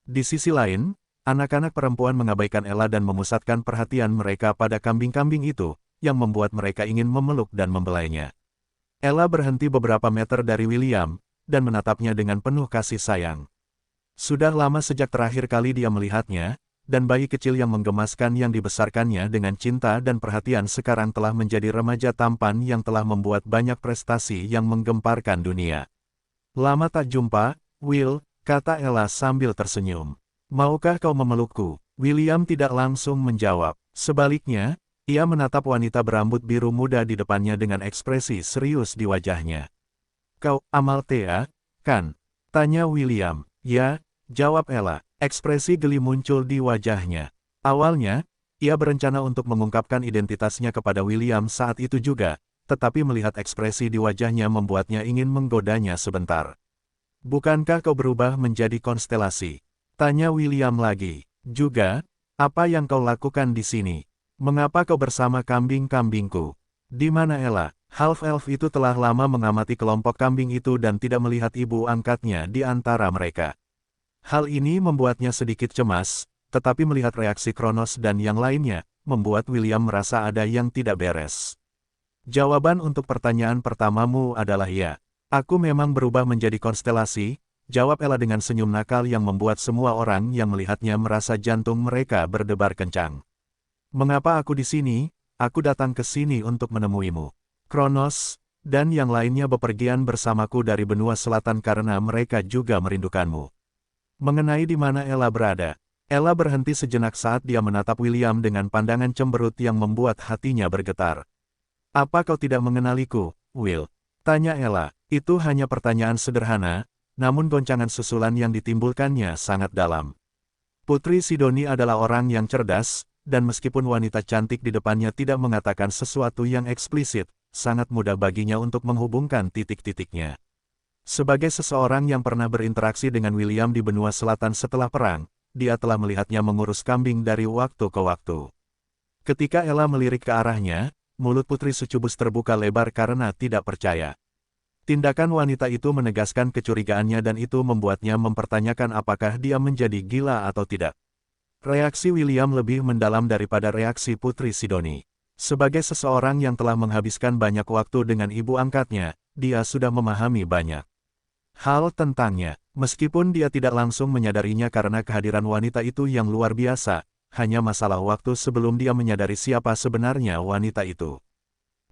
A: Di sisi lain, anak-anak perempuan mengabaikan Ella dan memusatkan perhatian mereka pada kambing-kambing itu, yang membuat mereka ingin memeluk dan membelainya. Ella berhenti beberapa meter dari William, dan menatapnya dengan penuh kasih sayang. Sudah lama sejak terakhir kali dia melihatnya, dan bayi kecil yang menggemaskan yang dibesarkannya dengan cinta dan perhatian sekarang telah menjadi remaja tampan yang telah membuat banyak prestasi yang menggemparkan dunia. Lama tak jumpa, Will, kata Ella sambil tersenyum. Maukah kau memelukku? William tidak langsung menjawab. Sebaliknya, ia menatap wanita berambut biru muda di depannya dengan ekspresi serius di wajahnya. Kau, Amalthea, kan? Tanya William. Ya, jawab Ella. Ekspresi geli muncul di wajahnya. Awalnya, ia berencana untuk mengungkapkan identitasnya kepada William saat itu juga, tetapi melihat ekspresi di wajahnya membuatnya ingin menggodanya sebentar. Bukankah kau berubah menjadi konstelasi? Tanya William lagi. Juga, apa yang kau lakukan di sini? Mengapa kau bersama kambing-kambingku? Di mana Ella? Half-elf itu telah lama mengamati kelompok kambing itu dan tidak melihat ibu angkatnya di antara mereka. Hal ini membuatnya sedikit cemas, tetapi melihat reaksi Kronos dan yang lainnya, membuat William merasa ada yang tidak beres. Jawaban untuk pertanyaan pertamamu adalah ya. Aku memang berubah menjadi konstelasi, jawab Ella dengan senyum nakal yang membuat semua orang yang melihatnya merasa jantung mereka berdebar kencang. Mengapa aku di sini? Aku datang ke sini untuk menemuimu. Kronos, dan yang lainnya bepergian bersamaku dari benua selatan karena mereka juga merindukanmu. Mengenai di mana Ella berada, Ella berhenti sejenak saat dia menatap William dengan pandangan cemberut yang membuat hatinya bergetar. Apa kau tidak mengenaliku, Will? Tanya Ella. Itu hanya pertanyaan sederhana, namun goncangan susulan yang ditimbulkannya sangat dalam. Putri Sidoni adalah orang yang cerdas, dan meskipun wanita cantik di depannya tidak mengatakan sesuatu yang eksplisit, sangat mudah baginya untuk menghubungkan titik-titiknya. Sebagai seseorang yang pernah berinteraksi dengan William di benua selatan setelah perang, dia telah melihatnya mengurus kambing dari waktu ke waktu. Ketika Ella melirik ke arahnya, mulut Putri Sucubus terbuka lebar karena tidak percaya. Tindakan wanita itu menegaskan kecurigaannya dan itu membuatnya mempertanyakan apakah dia menjadi gila atau tidak. Reaksi William lebih mendalam daripada reaksi Putri Sidoni. Sebagai seseorang yang telah menghabiskan banyak waktu dengan ibu angkatnya, dia sudah memahami banyak hal tentangnya. Meskipun dia tidak langsung menyadarinya karena kehadiran wanita itu yang luar biasa, hanya masalah waktu sebelum dia menyadari siapa sebenarnya wanita itu.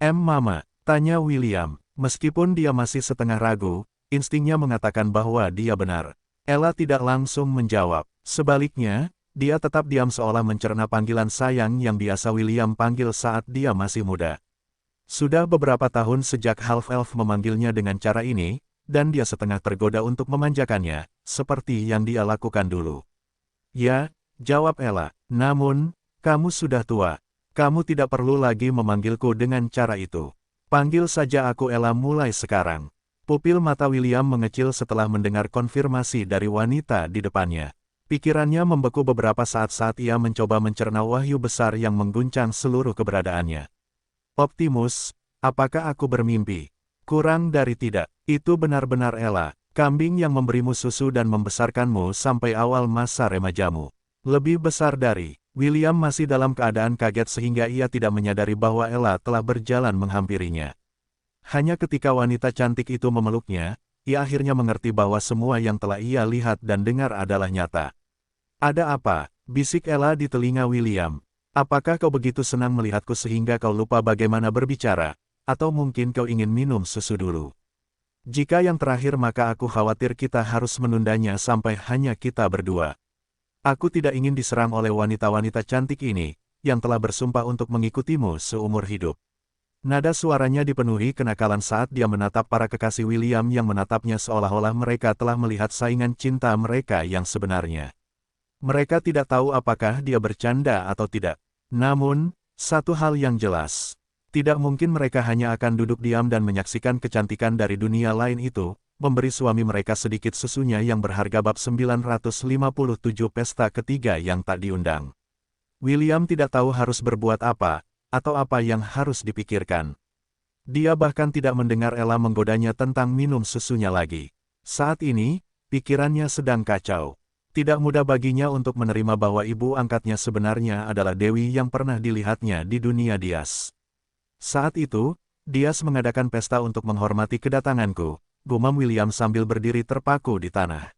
A: Mama, tanya William. Meskipun dia masih setengah ragu, instingnya mengatakan bahwa dia benar. Ella tidak langsung menjawab. Sebaliknya, dia tetap diam seolah mencerna panggilan sayang yang biasa William panggil saat dia masih muda. Sudah beberapa tahun sejak Half-Elf memanggilnya dengan cara ini, dan dia setengah tergoda untuk memanjakannya, seperti yang dia lakukan dulu. Ya, jawab Ella. Namun, kamu sudah tua. Kamu tidak perlu lagi memanggilku dengan cara itu. Panggil saja aku Ella mulai sekarang. Pupil mata William mengecil setelah mendengar konfirmasi dari wanita di depannya. Pikirannya membeku beberapa saat ia mencoba mencerna wahyu besar yang mengguncang seluruh keberadaannya. Optimus, apakah aku bermimpi? Kurang dari tidak. Itu benar-benar Ella, kambing yang memberimu susu dan membesarkanmu sampai awal masa remajamu. Lebih besar dari. William masih dalam keadaan kaget sehingga ia tidak menyadari bahwa Ella telah berjalan menghampirinya. Hanya ketika wanita cantik itu memeluknya, ia akhirnya mengerti bahwa semua yang telah ia lihat dan dengar adalah nyata. Ada apa? Bisik Ella di telinga William. Apakah kau begitu senang melihatku sehingga kau lupa bagaimana berbicara? Atau mungkin kau ingin minum susu dulu? Jika yang terakhir maka aku khawatir kita harus menundanya sampai hanya kita berdua. Aku tidak ingin diserang oleh wanita-wanita cantik ini, yang telah bersumpah untuk mengikutimu seumur hidup. Nada suaranya dipenuhi kenakalan saat dia menatap para kekasih William yang menatapnya seolah-olah mereka telah melihat saingan cinta mereka yang sebenarnya. Mereka tidak tahu apakah dia bercanda atau tidak. Namun, satu hal yang jelas. Tidak mungkin mereka hanya akan duduk diam dan menyaksikan kecantikan dari dunia lain itu, memberi suami mereka sedikit susunya yang berharga bab 957 pesta ketiga yang tak diundang. William tidak tahu harus berbuat apa, atau apa yang harus dipikirkan. Dia bahkan tidak mendengar Ella menggodanya tentang minum susunya lagi. Saat ini, pikirannya sedang kacau. Tidak mudah baginya untuk menerima bahwa ibu angkatnya sebenarnya adalah Dewi yang pernah dilihatnya di dunia Dias. Saat itu, Dias mengadakan pesta untuk menghormati kedatanganku, gumam William sambil berdiri terpaku di tanah.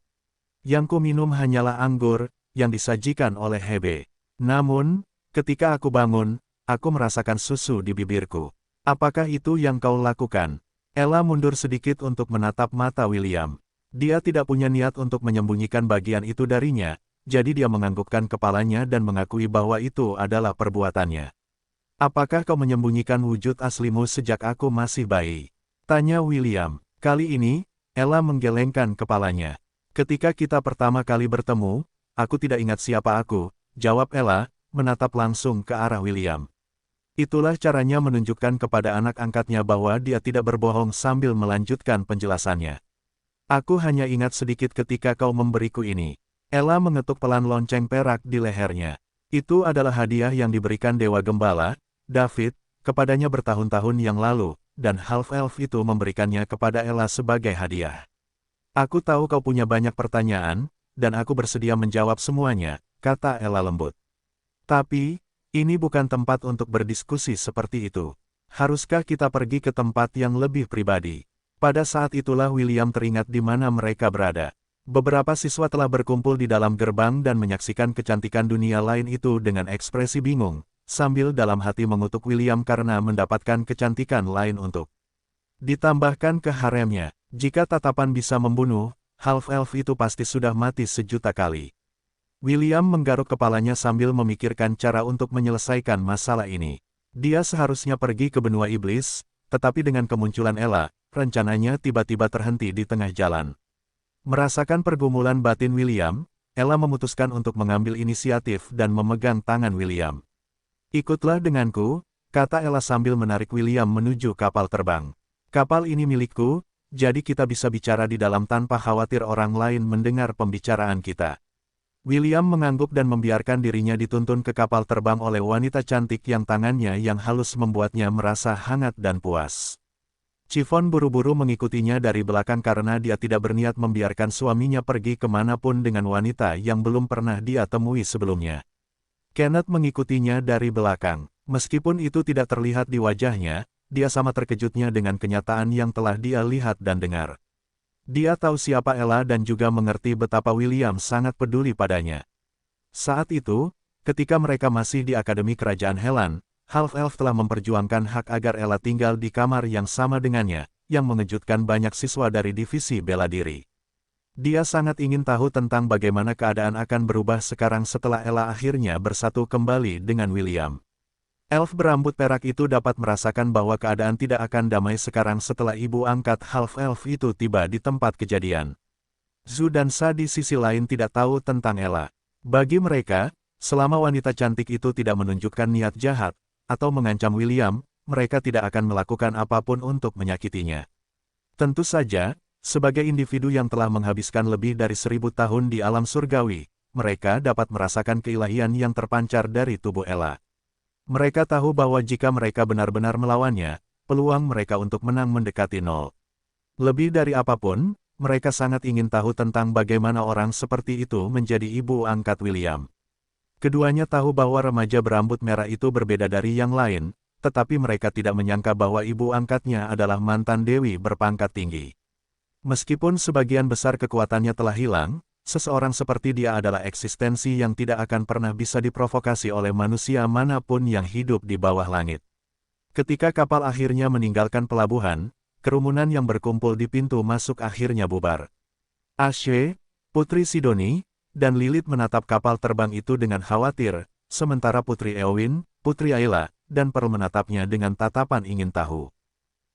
A: Yang ku minum hanyalah anggur, yang disajikan oleh Hebe. Namun, ketika aku bangun, aku merasakan susu di bibirku. Apakah itu yang kau lakukan? Ella mundur sedikit untuk menatap mata William. Dia tidak punya niat untuk menyembunyikan bagian itu darinya, jadi dia menganggukkan kepalanya dan mengakui bahwa itu adalah perbuatannya. Apakah kau menyembunyikan wujud aslimu sejak aku masih bayi? Tanya William. Kali ini, Ella menggelengkan kepalanya. Ketika kita pertama kali bertemu, aku tidak ingat siapa aku, jawab Ella, menatap langsung ke arah William. Itulah caranya menunjukkan kepada anak angkatnya bahwa dia tidak berbohong sambil melanjutkan penjelasannya. Aku hanya ingat sedikit ketika kau memberiku ini. Ella mengetuk pelan lonceng perak di lehernya. Itu adalah hadiah yang diberikan Dewa Gembala, David, kepadanya bertahun-tahun yang lalu, dan half-elf itu memberikannya kepada Ella sebagai hadiah. Aku tahu kau punya banyak pertanyaan, dan aku bersedia menjawab semuanya, kata Ella lembut. Tapi, ini bukan tempat untuk berdiskusi seperti itu. Haruskah kita pergi ke tempat yang lebih pribadi? Pada saat itulah William teringat di mana mereka berada. Beberapa siswa telah berkumpul di dalam gerbang dan menyaksikan kecantikan dunia lain itu dengan ekspresi bingung, sambil dalam hati mengutuk William karena mendapatkan kecantikan lain untuk ditambahkan ke haremnya. Jika tatapan bisa membunuh, half-elf itu pasti sudah mati sejuta kali. William menggaruk kepalanya sambil memikirkan cara untuk menyelesaikan masalah ini. Dia seharusnya pergi ke benua iblis, tetapi dengan kemunculan Ella, rencananya tiba-tiba terhenti di tengah jalan. Merasakan pergumulan batin William, Ella memutuskan untuk mengambil inisiatif dan memegang tangan William. Ikutlah denganku, kata Ella sambil menarik William menuju kapal terbang. Kapal ini milikku, jadi kita bisa bicara di dalam tanpa khawatir orang lain mendengar pembicaraan kita. William mengangguk dan membiarkan dirinya dituntun ke kapal terbang oleh wanita cantik yang tangannya yang halus membuatnya merasa hangat dan puas. Chiffon buru-buru mengikutinya dari belakang karena dia tidak berniat membiarkan suaminya pergi kemanapun dengan wanita yang belum pernah dia temui sebelumnya. Kenneth mengikutinya dari belakang. Meskipun itu tidak terlihat di wajahnya, dia sama terkejutnya dengan kenyataan yang telah dia lihat dan dengar. Dia tahu siapa Ella dan juga mengerti betapa William sangat peduli padanya. Saat itu, ketika mereka masih di Akademi Kerajaan Helan, half-elf telah memperjuangkan hak agar Ella tinggal di kamar yang sama dengannya, yang mengejutkan banyak siswa dari divisi bela diri. Dia sangat ingin tahu tentang bagaimana keadaan akan berubah sekarang setelah Ella akhirnya bersatu kembali dengan William. Elf berambut perak itu dapat merasakan bahwa keadaan tidak akan damai sekarang setelah ibu angkat half-elf itu tiba di tempat kejadian. Zhu dan Sa di sisi lain tidak tahu tentang Ella. Bagi mereka, selama wanita cantik itu tidak menunjukkan niat jahat, atau mengancam William, mereka tidak akan melakukan apapun untuk menyakitinya. Tentu saja, sebagai individu yang telah menghabiskan lebih dari 1000 tahun di alam surgawi, mereka dapat merasakan keilahian yang terpancar dari tubuh Ella. Mereka tahu bahwa jika mereka benar-benar melawannya, peluang mereka untuk menang mendekati nol. Lebih dari apapun, mereka sangat ingin tahu tentang bagaimana orang seperti itu menjadi ibu angkat William. Keduanya tahu bahwa remaja berambut merah itu berbeda dari yang lain, tetapi mereka tidak menyangka bahwa ibu angkatnya adalah mantan dewi berpangkat tinggi. Meskipun sebagian besar kekuatannya telah hilang, seseorang seperti dia adalah eksistensi yang tidak akan pernah bisa diprovokasi oleh manusia manapun yang hidup di bawah langit. Ketika kapal akhirnya meninggalkan pelabuhan, kerumunan yang berkumpul di pintu masuk akhirnya bubar. Ashe, Putri Sidoni, dan Lilith menatap kapal terbang itu dengan khawatir, sementara Putri Eowyn, Putri Ayla, dan Pearl menatapnya dengan tatapan ingin tahu.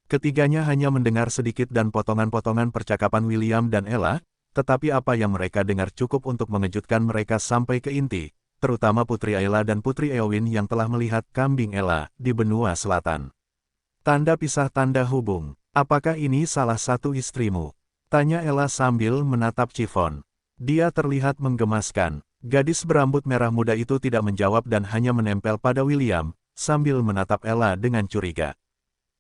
A: Ketiganya hanya mendengar sedikit dan potongan-potongan percakapan William dan Ella, tetapi apa yang mereka dengar cukup untuk mengejutkan mereka sampai ke inti, terutama Putri Ayla dan Putri Eowyn yang telah melihat kambing Ella di benua selatan. Tanda pisah tanda hubung. Apakah ini salah satu istrimu? Tanya Ella sambil menatap Chiffon. Dia terlihat menggemaskan. Gadis berambut merah muda itu tidak menjawab dan hanya menempel pada William, sambil menatap Ella dengan curiga.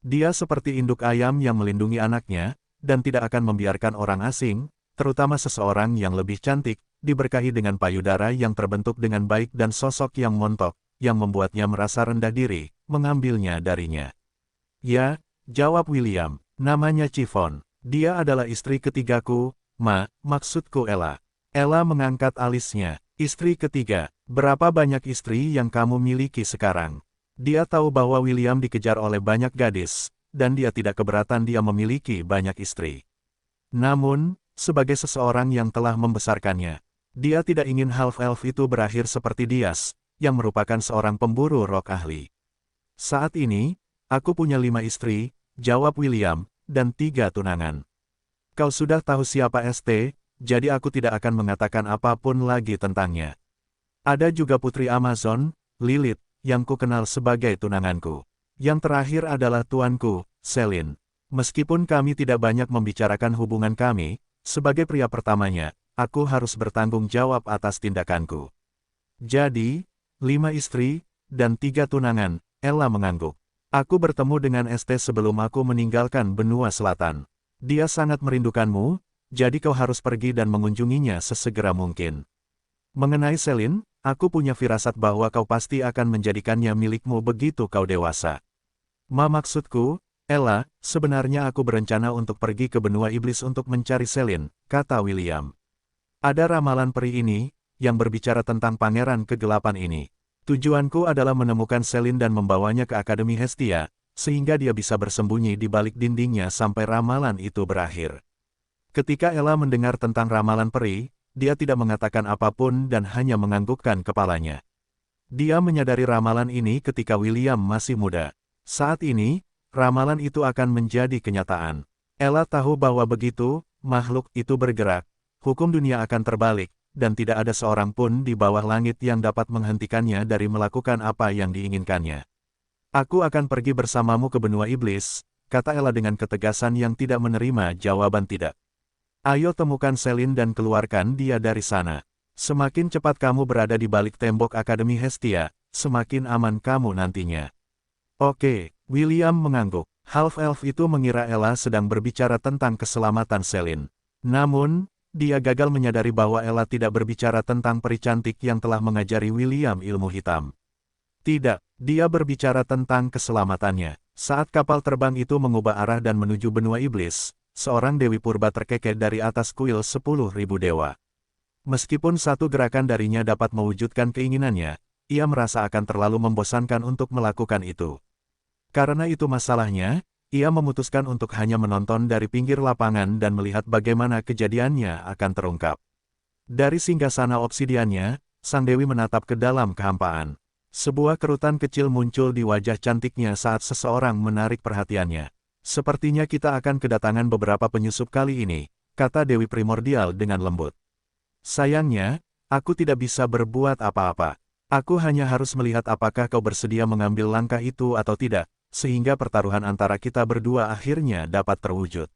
A: Dia seperti induk ayam yang melindungi anaknya, dan tidak akan membiarkan orang asing, terutama seseorang yang lebih cantik, diberkahi dengan payudara yang terbentuk dengan baik dan sosok yang montok, yang membuatnya merasa rendah diri, mengambilnya darinya. Ya, jawab William, namanya Chiffon. Dia adalah istri ketigaku, maksudku Ella. Ella mengangkat alisnya. Istri ketiga, berapa banyak istri yang kamu miliki sekarang? Dia tahu bahwa William dikejar oleh banyak gadis, dan dia tidak keberatan dia memiliki banyak istri. Namun, sebagai seseorang yang telah membesarkannya, dia tidak ingin half-elf itu berakhir seperti Dias, yang merupakan seorang pemburu roh ahli. Saat ini, aku punya 5 istri, jawab William, dan 3 tunangan. Kau sudah tahu siapa ST, jadi aku tidak akan mengatakan apapun lagi tentangnya. Ada juga Putri Amazon, Lilith, yang ku kenal sebagai tunanganku. Yang terakhir adalah tuanku, Selin. Meskipun kami tidak banyak membicarakan hubungan kami, sebagai pria pertamanya, aku harus bertanggung jawab atas tindakanku. Jadi, 5 istri, dan 3 tunangan, Ella mengangguk. Aku bertemu dengan ST sebelum aku meninggalkan benua selatan. Dia sangat merindukanmu, jadi kau harus pergi dan mengunjunginya sesegera mungkin. Mengenai Celine, aku punya firasat bahwa kau pasti akan menjadikannya milikmu begitu kau dewasa. Maksudku, Ella, sebenarnya aku berencana untuk pergi ke benua iblis untuk mencari Celine, kata William. Ada ramalan peri ini, yang berbicara tentang pangeran kegelapan ini. Tujuanku adalah menemukan Celine dan membawanya ke Akademi Hestia, sehingga dia bisa bersembunyi di balik dindingnya sampai ramalan itu berakhir. Ketika Ella mendengar tentang ramalan peri, dia tidak mengatakan apapun dan hanya menganggukkan kepalanya. Dia menyadari ramalan ini ketika William masih muda. Saat ini, ramalan itu akan menjadi kenyataan. Ella tahu bahwa begitu, makhluk itu bergerak, hukum dunia akan terbalik, dan tidak ada seorang pun di bawah langit yang dapat menghentikannya dari melakukan apa yang diinginkannya. Aku akan pergi bersamamu ke benua iblis, kata Ella dengan ketegasan yang tidak menerima jawaban tidak. Ayo temukan Celine dan keluarkan dia dari sana. Semakin cepat kamu berada di balik tembok Akademi Hestia, semakin aman kamu nantinya. Oke, William mengangguk. Half-elf itu mengira Ella sedang berbicara tentang keselamatan Celine. Namun, dia gagal menyadari bahwa Ella tidak berbicara tentang peri cantik yang telah mengajari William ilmu hitam. Tidak, dia berbicara tentang keselamatannya. Saat kapal terbang itu mengubah arah dan menuju benua iblis, seorang Dewi Purba terkekeh dari atas kuil 10.000 dewa. Meskipun satu gerakan darinya dapat mewujudkan keinginannya, ia merasa akan terlalu membosankan untuk melakukan itu. Karena itu masalahnya, ia memutuskan untuk hanya menonton dari pinggir lapangan dan melihat bagaimana kejadiannya akan terungkap. Dari singgasana obsidiannya, sang dewi menatap ke dalam kehampaan. Sebuah kerutan kecil muncul di wajah cantiknya saat seseorang menarik perhatiannya. Sepertinya kita akan kedatangan beberapa penyusup kali ini, kata Dewi Primordial dengan lembut. Sayangnya, aku tidak bisa berbuat apa-apa. Aku hanya harus melihat apakah kau bersedia mengambil langkah itu atau tidak, sehingga pertaruhan antara kita berdua akhirnya dapat terwujud.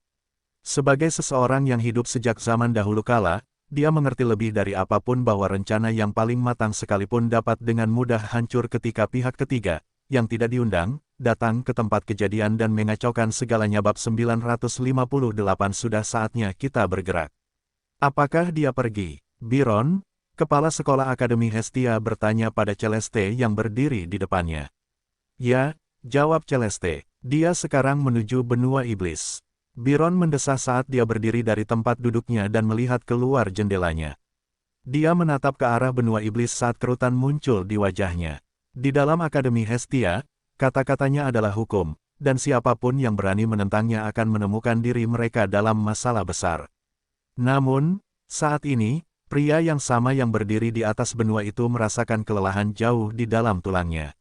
A: Sebagai seseorang yang hidup sejak zaman dahulu kala, dia mengerti lebih dari apapun bahwa rencana yang paling matang sekalipun dapat dengan mudah hancur ketika pihak ketiga, yang tidak diundang, datang ke tempat kejadian dan mengacaukan segalanya. Bab 958 sudah saatnya kita bergerak. Apakah dia pergi? Biron, kepala sekolah Akademi Hestia bertanya pada Celeste yang berdiri di depannya. Ya, jawab Celeste, dia sekarang menuju benua iblis. Biron mendesah saat dia berdiri dari tempat duduknya dan melihat keluar jendelanya. Dia menatap ke arah benua iblis saat kerutan muncul di wajahnya. Di dalam Akademi Hestia, kata-katanya adalah hukum, dan siapapun yang berani menentangnya akan menemukan diri mereka dalam masalah besar. Namun, saat ini, pria yang sama yang berdiri di atas benua itu merasakan kelelahan jauh di dalam tulangnya.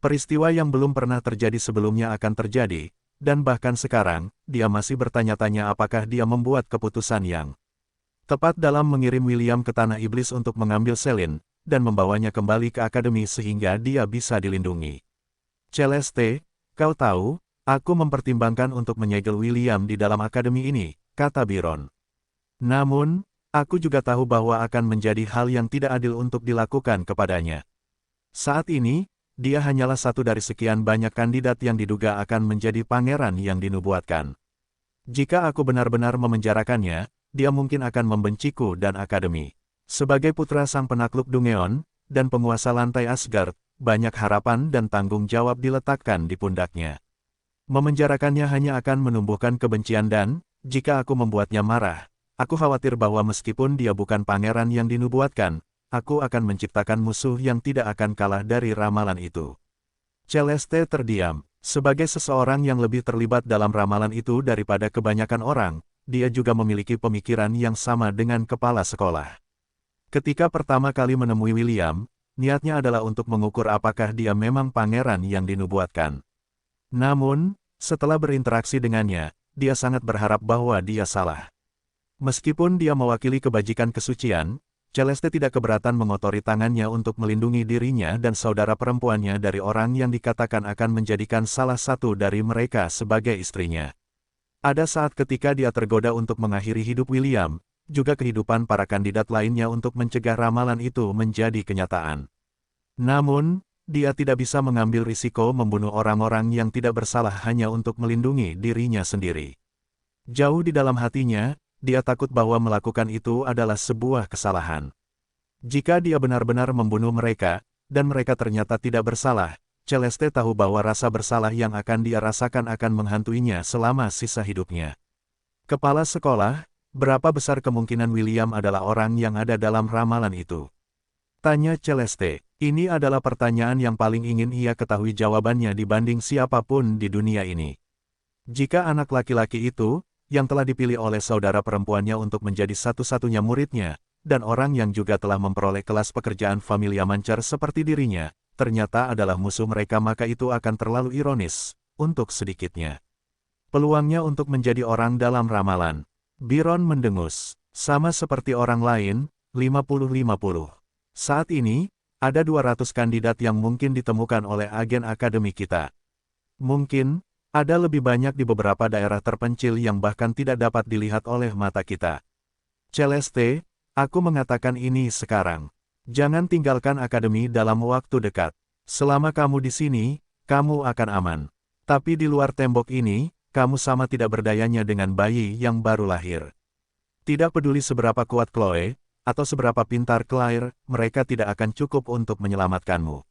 A: Peristiwa yang belum pernah terjadi sebelumnya akan terjadi, dan bahkan sekarang, dia masih bertanya-tanya apakah dia membuat keputusan yang tepat dalam mengirim William ke Tanah Iblis untuk mengambil Celine, dan membawanya kembali ke Akademi sehingga dia bisa dilindungi. Celeste, kau tahu, aku mempertimbangkan untuk menyegel William di dalam Akademi ini, kata Biron. Namun, aku juga tahu bahwa akan menjadi hal yang tidak adil untuk dilakukan kepadanya. Saat ini, dia hanyalah satu dari sekian banyak kandidat yang diduga akan menjadi pangeran yang dinubuatkan. Jika aku benar-benar memenjarakannya, dia mungkin akan membenciku dan Akademi. Sebagai putra sang penakluk Dungeon, dan penguasa lantai Asgard, banyak harapan dan tanggung jawab diletakkan di pundaknya. Memenjarakannya hanya akan menumbuhkan kebencian dan, jika aku membuatnya marah, aku khawatir bahwa meskipun dia bukan pangeran yang dinubuatkan, aku akan menciptakan musuh yang tidak akan kalah dari ramalan itu. Celeste terdiam. Sebagai seseorang yang lebih terlibat dalam ramalan itu daripada kebanyakan orang, dia juga memiliki pemikiran yang sama dengan kepala sekolah. Ketika pertama kali menemui William, niatnya adalah untuk mengukur apakah dia memang pangeran yang dinubuatkan. Namun, setelah berinteraksi dengannya, dia sangat berharap bahwa dia salah. Meskipun dia mewakili kebajikan kesucian, Celeste tidak keberatan mengotori tangannya untuk melindungi dirinya dan saudara perempuannya dari orang yang dikatakan akan menjadikan salah satu dari mereka sebagai istrinya. Ada saat ketika dia tergoda untuk mengakhiri hidup William, juga kehidupan para kandidat lainnya untuk mencegah ramalan itu menjadi kenyataan. Namun, dia tidak bisa mengambil risiko membunuh orang-orang yang tidak bersalah hanya untuk melindungi dirinya sendiri. Jauh di dalam hatinya, dia takut bahwa melakukan itu adalah sebuah kesalahan. Jika dia benar-benar membunuh mereka, dan mereka ternyata tidak bersalah, Celeste tahu bahwa rasa bersalah yang akan dia rasakan akan menghantuinya selama sisa hidupnya. Kepala sekolah, berapa besar kemungkinan William adalah orang yang ada dalam ramalan itu? Tanya Celeste. Ini adalah pertanyaan yang paling ingin ia ketahui jawabannya dibanding siapapun di dunia ini. Jika anak laki-laki itu, yang telah dipilih oleh saudara perempuannya untuk menjadi satu-satunya muridnya, dan orang yang juga telah memperoleh kelas pekerjaan Familia Mancer seperti dirinya, ternyata adalah musuh mereka, maka itu akan terlalu ironis, untuk sedikitnya. Peluangnya untuk menjadi orang dalam ramalan. Byron mendengus. Sama seperti orang lain, 50-50. Saat ini, ada 200 kandidat yang mungkin ditemukan oleh agen akademi kita. Mungkin, ada lebih banyak di beberapa daerah terpencil yang bahkan tidak dapat dilihat oleh mata kita. Celeste, aku mengatakan ini sekarang. Jangan tinggalkan akademi dalam waktu dekat. Selama kamu di sini, kamu akan aman. Tapi di luar tembok ini, kamu sama tidak berdayanya dengan bayi yang baru lahir. Tidak peduli seberapa kuat Chloe, atau seberapa pintar Claire, mereka tidak akan cukup untuk menyelamatkanmu.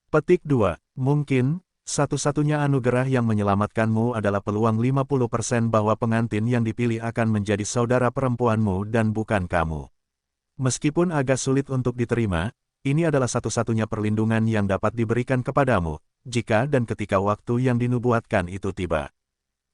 A: Petik 2. Mungkin, satu-satunya anugerah yang menyelamatkanmu adalah peluang 50% bahwa pengantin yang dipilih akan menjadi saudara perempuanmu dan bukan kamu. Meskipun agak sulit untuk diterima, ini adalah satu-satunya perlindungan yang dapat diberikan kepadamu, jika dan ketika waktu yang dinubuatkan itu tiba.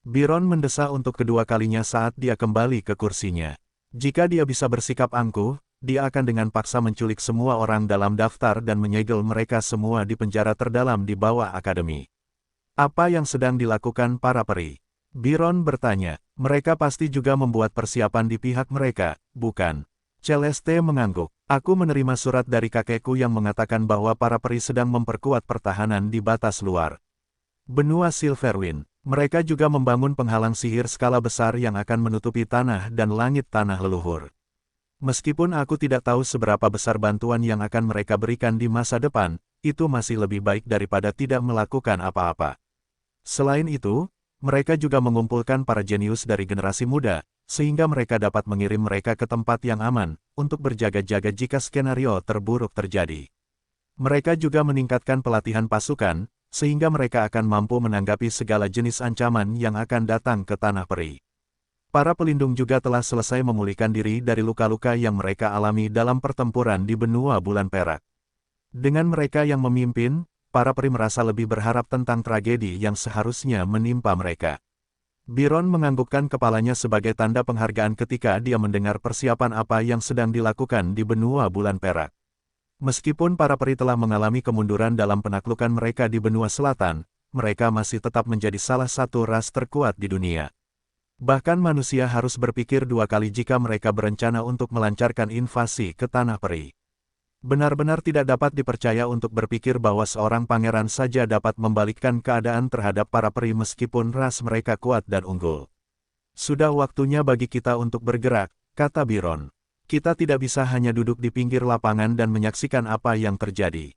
A: Byron mendesah untuk kedua kalinya saat dia kembali ke kursinya. Jika dia bisa bersikap angkuh, dia akan dengan paksa menculik semua orang dalam daftar dan menyegel mereka semua di penjara terdalam di bawah akademi. Apa yang sedang dilakukan para peri? Byron bertanya. Mereka pasti juga membuat persiapan di pihak mereka, bukan? Celeste mengangguk. Aku menerima surat dari kakekku yang mengatakan bahwa para peri sedang memperkuat pertahanan di batas luar benua Silverwind. Mereka juga membangun penghalang sihir skala besar yang akan menutupi tanah dan langit tanah leluhur. Meskipun aku tidak tahu seberapa besar bantuan yang akan mereka berikan di masa depan, itu masih lebih baik daripada tidak melakukan apa-apa. Selain itu, mereka juga mengumpulkan para jenius dari generasi muda, sehingga mereka dapat mengirim mereka ke tempat yang aman, untuk berjaga-jaga jika skenario terburuk terjadi. Mereka juga meningkatkan pelatihan pasukan, sehingga mereka akan mampu menanggapi segala jenis ancaman yang akan datang ke Tanah Peri. Para pelindung juga telah selesai memulihkan diri dari luka-luka yang mereka alami dalam pertempuran di benua Bulan Perak. Dengan mereka yang memimpin, para peri merasa lebih berharap tentang tragedi yang seharusnya menimpa mereka. Byron menganggukkan kepalanya sebagai tanda penghargaan ketika dia mendengar persiapan apa yang sedang dilakukan di benua Bulan Perak. Meskipun para peri telah mengalami kemunduran dalam penaklukan mereka di benua selatan, mereka masih tetap menjadi salah satu ras terkuat di dunia. Bahkan manusia harus berpikir dua kali jika mereka berencana untuk melancarkan invasi ke Tanah Peri. Benar-benar tidak dapat dipercaya untuk berpikir bahwa seorang pangeran saja dapat membalikkan keadaan terhadap para peri meskipun ras mereka kuat dan unggul. Sudah waktunya bagi kita untuk bergerak, kata Byron. Kita tidak bisa hanya duduk di pinggir lapangan dan menyaksikan apa yang terjadi.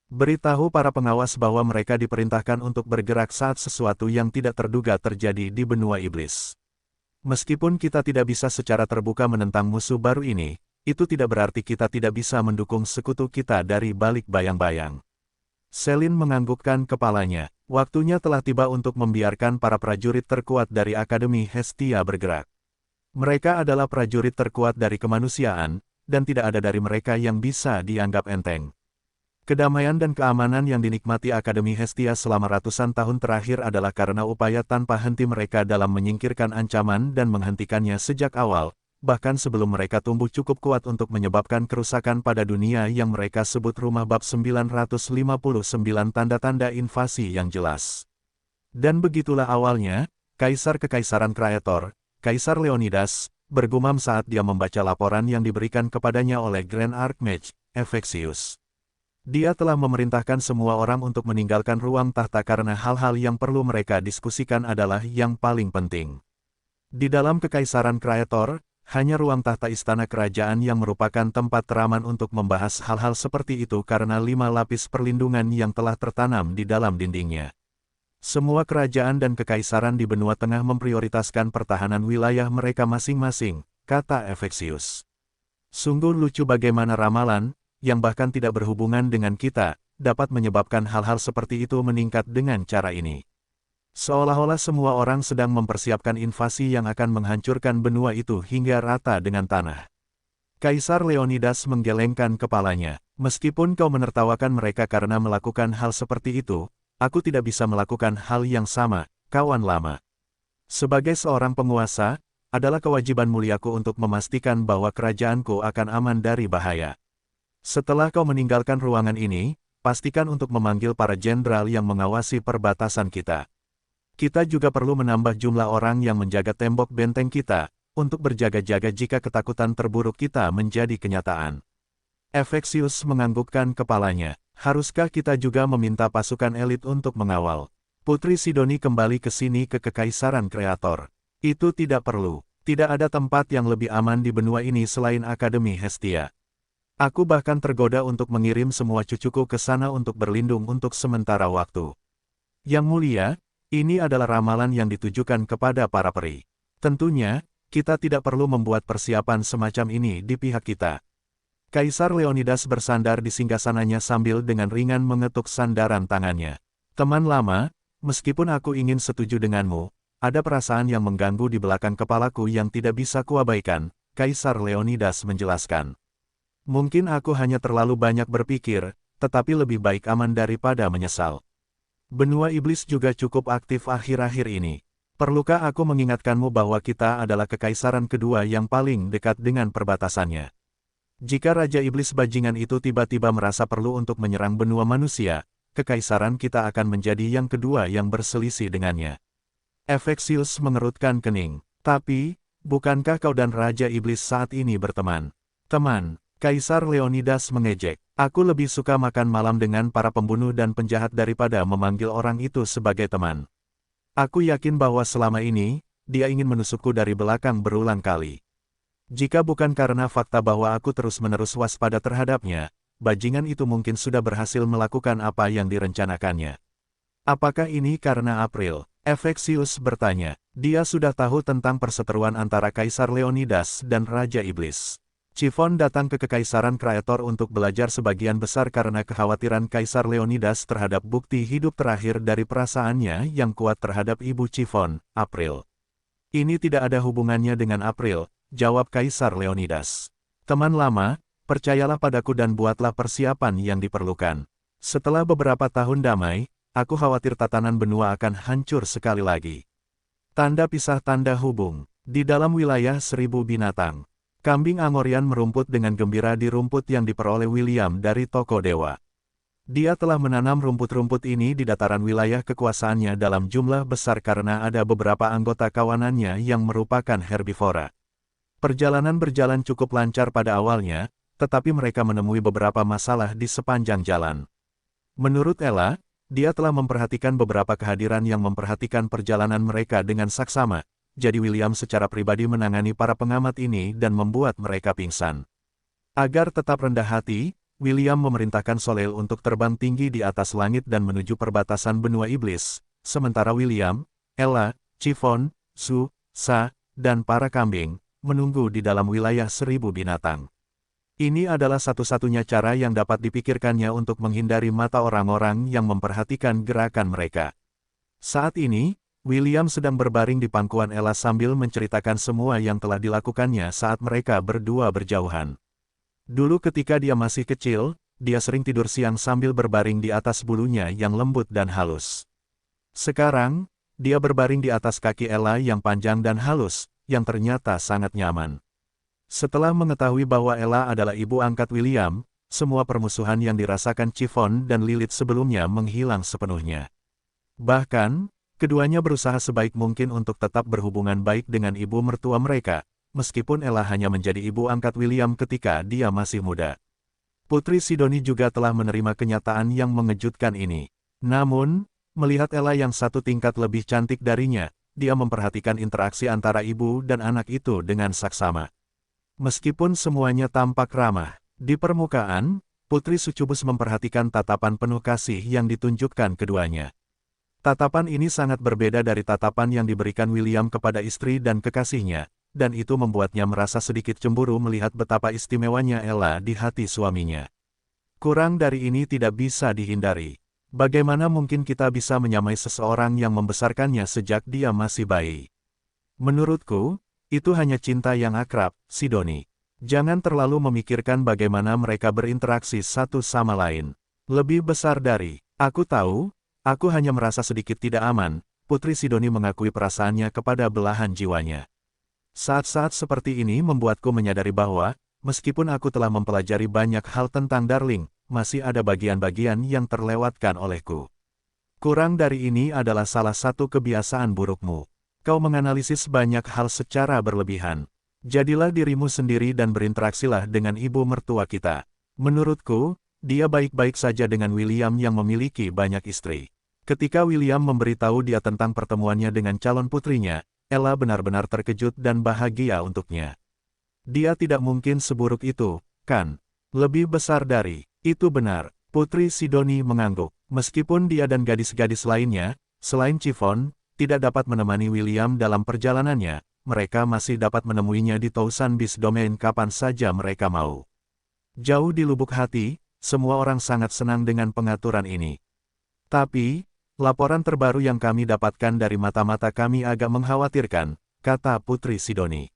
A: Beritahu para pengawas bahwa mereka diperintahkan untuk bergerak saat sesuatu yang tidak terduga terjadi di benua iblis. Meskipun kita tidak bisa secara terbuka menentang musuh baru ini, itu tidak berarti kita tidak bisa mendukung sekutu kita dari balik bayang-bayang. Selin menganggukkan kepalanya. Waktunya telah tiba untuk membiarkan para prajurit terkuat dari Akademi Hestia bergerak. Mereka adalah prajurit terkuat dari kemanusiaan, dan tidak ada dari mereka yang bisa dianggap enteng. Kedamaian dan keamanan yang dinikmati Akademi Hestia selama ratusan tahun terakhir adalah karena upaya tanpa henti mereka dalam menyingkirkan ancaman dan menghentikannya sejak awal, bahkan sebelum mereka tumbuh cukup kuat untuk menyebabkan kerusakan pada dunia yang mereka sebut rumah. Bab 959 Tanda-tanda invasi yang jelas. Dan begitulah awalnya, Kaisar Kekaisaran Kraetor, Kaisar Leonidas, bergumam saat dia membaca laporan yang diberikan kepadanya oleh Grand Archmage, Ephexius. Dia telah memerintahkan semua orang untuk meninggalkan ruang tahta karena hal-hal yang perlu mereka diskusikan adalah yang paling penting. Di dalam Kekaisaran Kraetor, Hanya ruang tahta istana kerajaan yang merupakan tempat teraman untuk membahas hal-hal seperti itu karena 5 lapis perlindungan yang telah tertanam di dalam dindingnya. Semua kerajaan dan kekaisaran di benua tengah memprioritaskan pertahanan wilayah mereka masing-masing, kata Efeksius. Sungguh lucu bagaimana ramalan, yang bahkan tidak berhubungan dengan kita, dapat menyebabkan hal-hal seperti itu meningkat dengan cara ini. Seolah-olah semua orang sedang mempersiapkan invasi yang akan menghancurkan benua itu hingga rata dengan tanah. Kaisar Leonidas menggelengkan kepalanya. Meskipun kau menertawakan mereka karena melakukan hal seperti itu, aku tidak bisa melakukan hal yang sama, kawan lama. Sebagai seorang penguasa, adalah kewajiban muliaku untuk memastikan bahwa kerajaanku akan aman dari bahaya. Setelah kau meninggalkan ruangan ini, pastikan untuk memanggil para jenderal yang mengawasi perbatasan kita. Kita juga perlu menambah jumlah orang yang menjaga tembok benteng kita, untuk berjaga-jaga jika ketakutan terburuk kita menjadi kenyataan. Efeksius menganggukkan kepalanya. Haruskah kita juga meminta pasukan elit untuk mengawal Putri Sidoni kembali ke sini ke Kekaisaran Kreator? Itu tidak perlu. Tidak ada tempat yang lebih aman di benua ini selain Akademi Hestia. Aku bahkan tergoda untuk mengirim semua cucuku ke sana untuk berlindung untuk sementara waktu. Yang mulia, ini adalah ramalan yang ditujukan kepada para peri. Tentunya, kita tidak perlu membuat persiapan semacam ini di pihak kita. Kaisar Leonidas bersandar di singgasananya sambil dengan ringan mengetuk sandaran tangannya. Teman lama, meskipun aku ingin setuju denganmu, ada perasaan yang mengganggu di belakang kepalaku yang tidak bisa kuabaikan, Kaisar Leonidas menjelaskan. Mungkin aku hanya terlalu banyak berpikir, tetapi lebih baik aman daripada menyesal. Benua iblis juga cukup aktif akhir-akhir ini. Perlukah aku mengingatkanmu bahwa kita adalah kekaisaran kedua yang paling dekat dengan perbatasannya? Jika Raja Iblis Bajingan itu tiba-tiba merasa perlu untuk menyerang benua manusia, kekaisaran kita akan menjadi yang kedua yang berselisih dengannya. Efeksius mengerutkan kening. Tapi, bukankah kau dan Raja Iblis saat ini berteman? Teman, Kaisar Leonidas mengejek. Aku lebih suka makan malam dengan para pembunuh dan penjahat daripada memanggil orang itu sebagai teman. Aku yakin bahwa selama ini, dia ingin menusukku dari belakang berulang kali. Jika bukan karena fakta bahwa aku terus-menerus waspada terhadapnya, bajingan itu mungkin sudah berhasil melakukan apa yang direncanakannya. Apakah ini karena April? Efeksius bertanya. Dia sudah tahu tentang perseteruan antara Kaisar Leonidas dan Raja Iblis. Chiffon datang ke Kekaisaran Kreator untuk belajar sebagian besar karena kekhawatiran Kaisar Leonidas terhadap bukti hidup terakhir dari perasaannya yang kuat terhadap ibu Chiffon, April. Ini tidak ada hubungannya dengan April, jawab Kaisar Leonidas. Teman lama, percayalah padaku dan buatlah persiapan yang diperlukan. Setelah beberapa tahun damai, aku khawatir tatanan benua akan hancur sekali lagi. Tanda pisah tanda hubung. Di dalam wilayah 1000 binatang. Kambing Angorian merumput dengan gembira di rumput yang diperoleh William dari toko dewa. Dia telah menanam rumput-rumput ini di dataran wilayah kekuasaannya dalam jumlah besar karena ada beberapa anggota kawanannya yang merupakan herbivora. Perjalanan berjalan cukup lancar pada awalnya, tetapi mereka menemui beberapa masalah di sepanjang jalan. Menurut Ella, dia telah memperhatikan beberapa kehadiran yang memperhatikan perjalanan mereka dengan saksama. Jadi William secara pribadi menangani para pengamat ini dan membuat mereka pingsan. Agar tetap rendah hati, William memerintahkan Soleil untuk terbang tinggi di atas langit dan menuju perbatasan benua iblis, sementara William, Ella, Chiffon, Su, Sa, dan para kambing, menunggu di dalam wilayah 1000 binatang. Ini adalah satu-satunya cara yang dapat dipikirkannya untuk menghindari mata orang-orang yang memperhatikan gerakan mereka. Saat ini, William sedang berbaring di pangkuan Ella sambil menceritakan semua yang telah dilakukannya saat mereka berdua berjauhan. Dulu ketika dia masih kecil, dia sering tidur siang sambil berbaring di atas bulunya yang lembut dan halus. Sekarang, dia berbaring di atas kaki Ella yang panjang dan halus, yang ternyata sangat nyaman. Setelah mengetahui bahwa Ella adalah ibu angkat William, semua permusuhan yang dirasakan Chiffon dan Lilith sebelumnya menghilang sepenuhnya. Bahkan, keduanya berusaha sebaik mungkin untuk tetap berhubungan baik dengan ibu mertua mereka, meskipun Ella hanya menjadi ibu angkat William ketika dia masih muda. Putri Sidoni juga telah menerima kenyataan yang mengejutkan ini. Namun, melihat Ella yang satu tingkat lebih cantik darinya, dia memperhatikan interaksi antara ibu dan anak itu dengan saksama. Meskipun semuanya tampak ramah, di permukaan, Putri Sucubus memperhatikan tatapan penuh kasih yang ditunjukkan keduanya. Tatapan ini sangat berbeda dari tatapan yang diberikan William kepada istri dan kekasihnya, dan itu membuatnya merasa sedikit cemburu melihat betapa istimewanya Ella di hati suaminya. Kurang dari ini tidak bisa dihindari. Bagaimana mungkin kita bisa menyamai seseorang yang membesarkannya sejak dia masih bayi? Menurutku, itu hanya cinta yang akrab, Sidoni. Jangan terlalu memikirkan bagaimana mereka berinteraksi satu sama lain. Lebih besar dari, aku tahu, aku hanya merasa sedikit tidak aman, Putri Sidoni mengakui perasaannya kepada belahan jiwanya. Saat-saat seperti ini membuatku menyadari bahwa, meskipun aku telah mempelajari banyak hal tentang Darling, masih ada bagian-bagian yang terlewatkan olehku. Kurang dari ini adalah salah satu kebiasaan burukmu. Kau menganalisis banyak hal secara berlebihan. Jadilah dirimu sendiri dan berinteraksilah dengan ibu mertua kita. Menurutku, dia baik-baik saja dengan William yang memiliki banyak istri. Ketika William memberitahu dia tentang pertemuannya dengan calon putrinya, Ella benar-benar terkejut dan bahagia untuknya. Dia tidak mungkin seburuk itu, kan? Lebih besar dari itu benar. Putri Sidoni mengangguk. Meskipun dia dan gadis-gadis lainnya, selain Chiffon, tidak dapat menemani William dalam perjalanannya, mereka masih dapat menemuinya di Thousand Beast Domain kapan saja mereka mau. Jauh di lubuk hati, semua orang sangat senang dengan pengaturan ini. Tapi, laporan terbaru yang kami dapatkan dari mata-mata kami agak mengkhawatirkan, kata Putri Sidoni.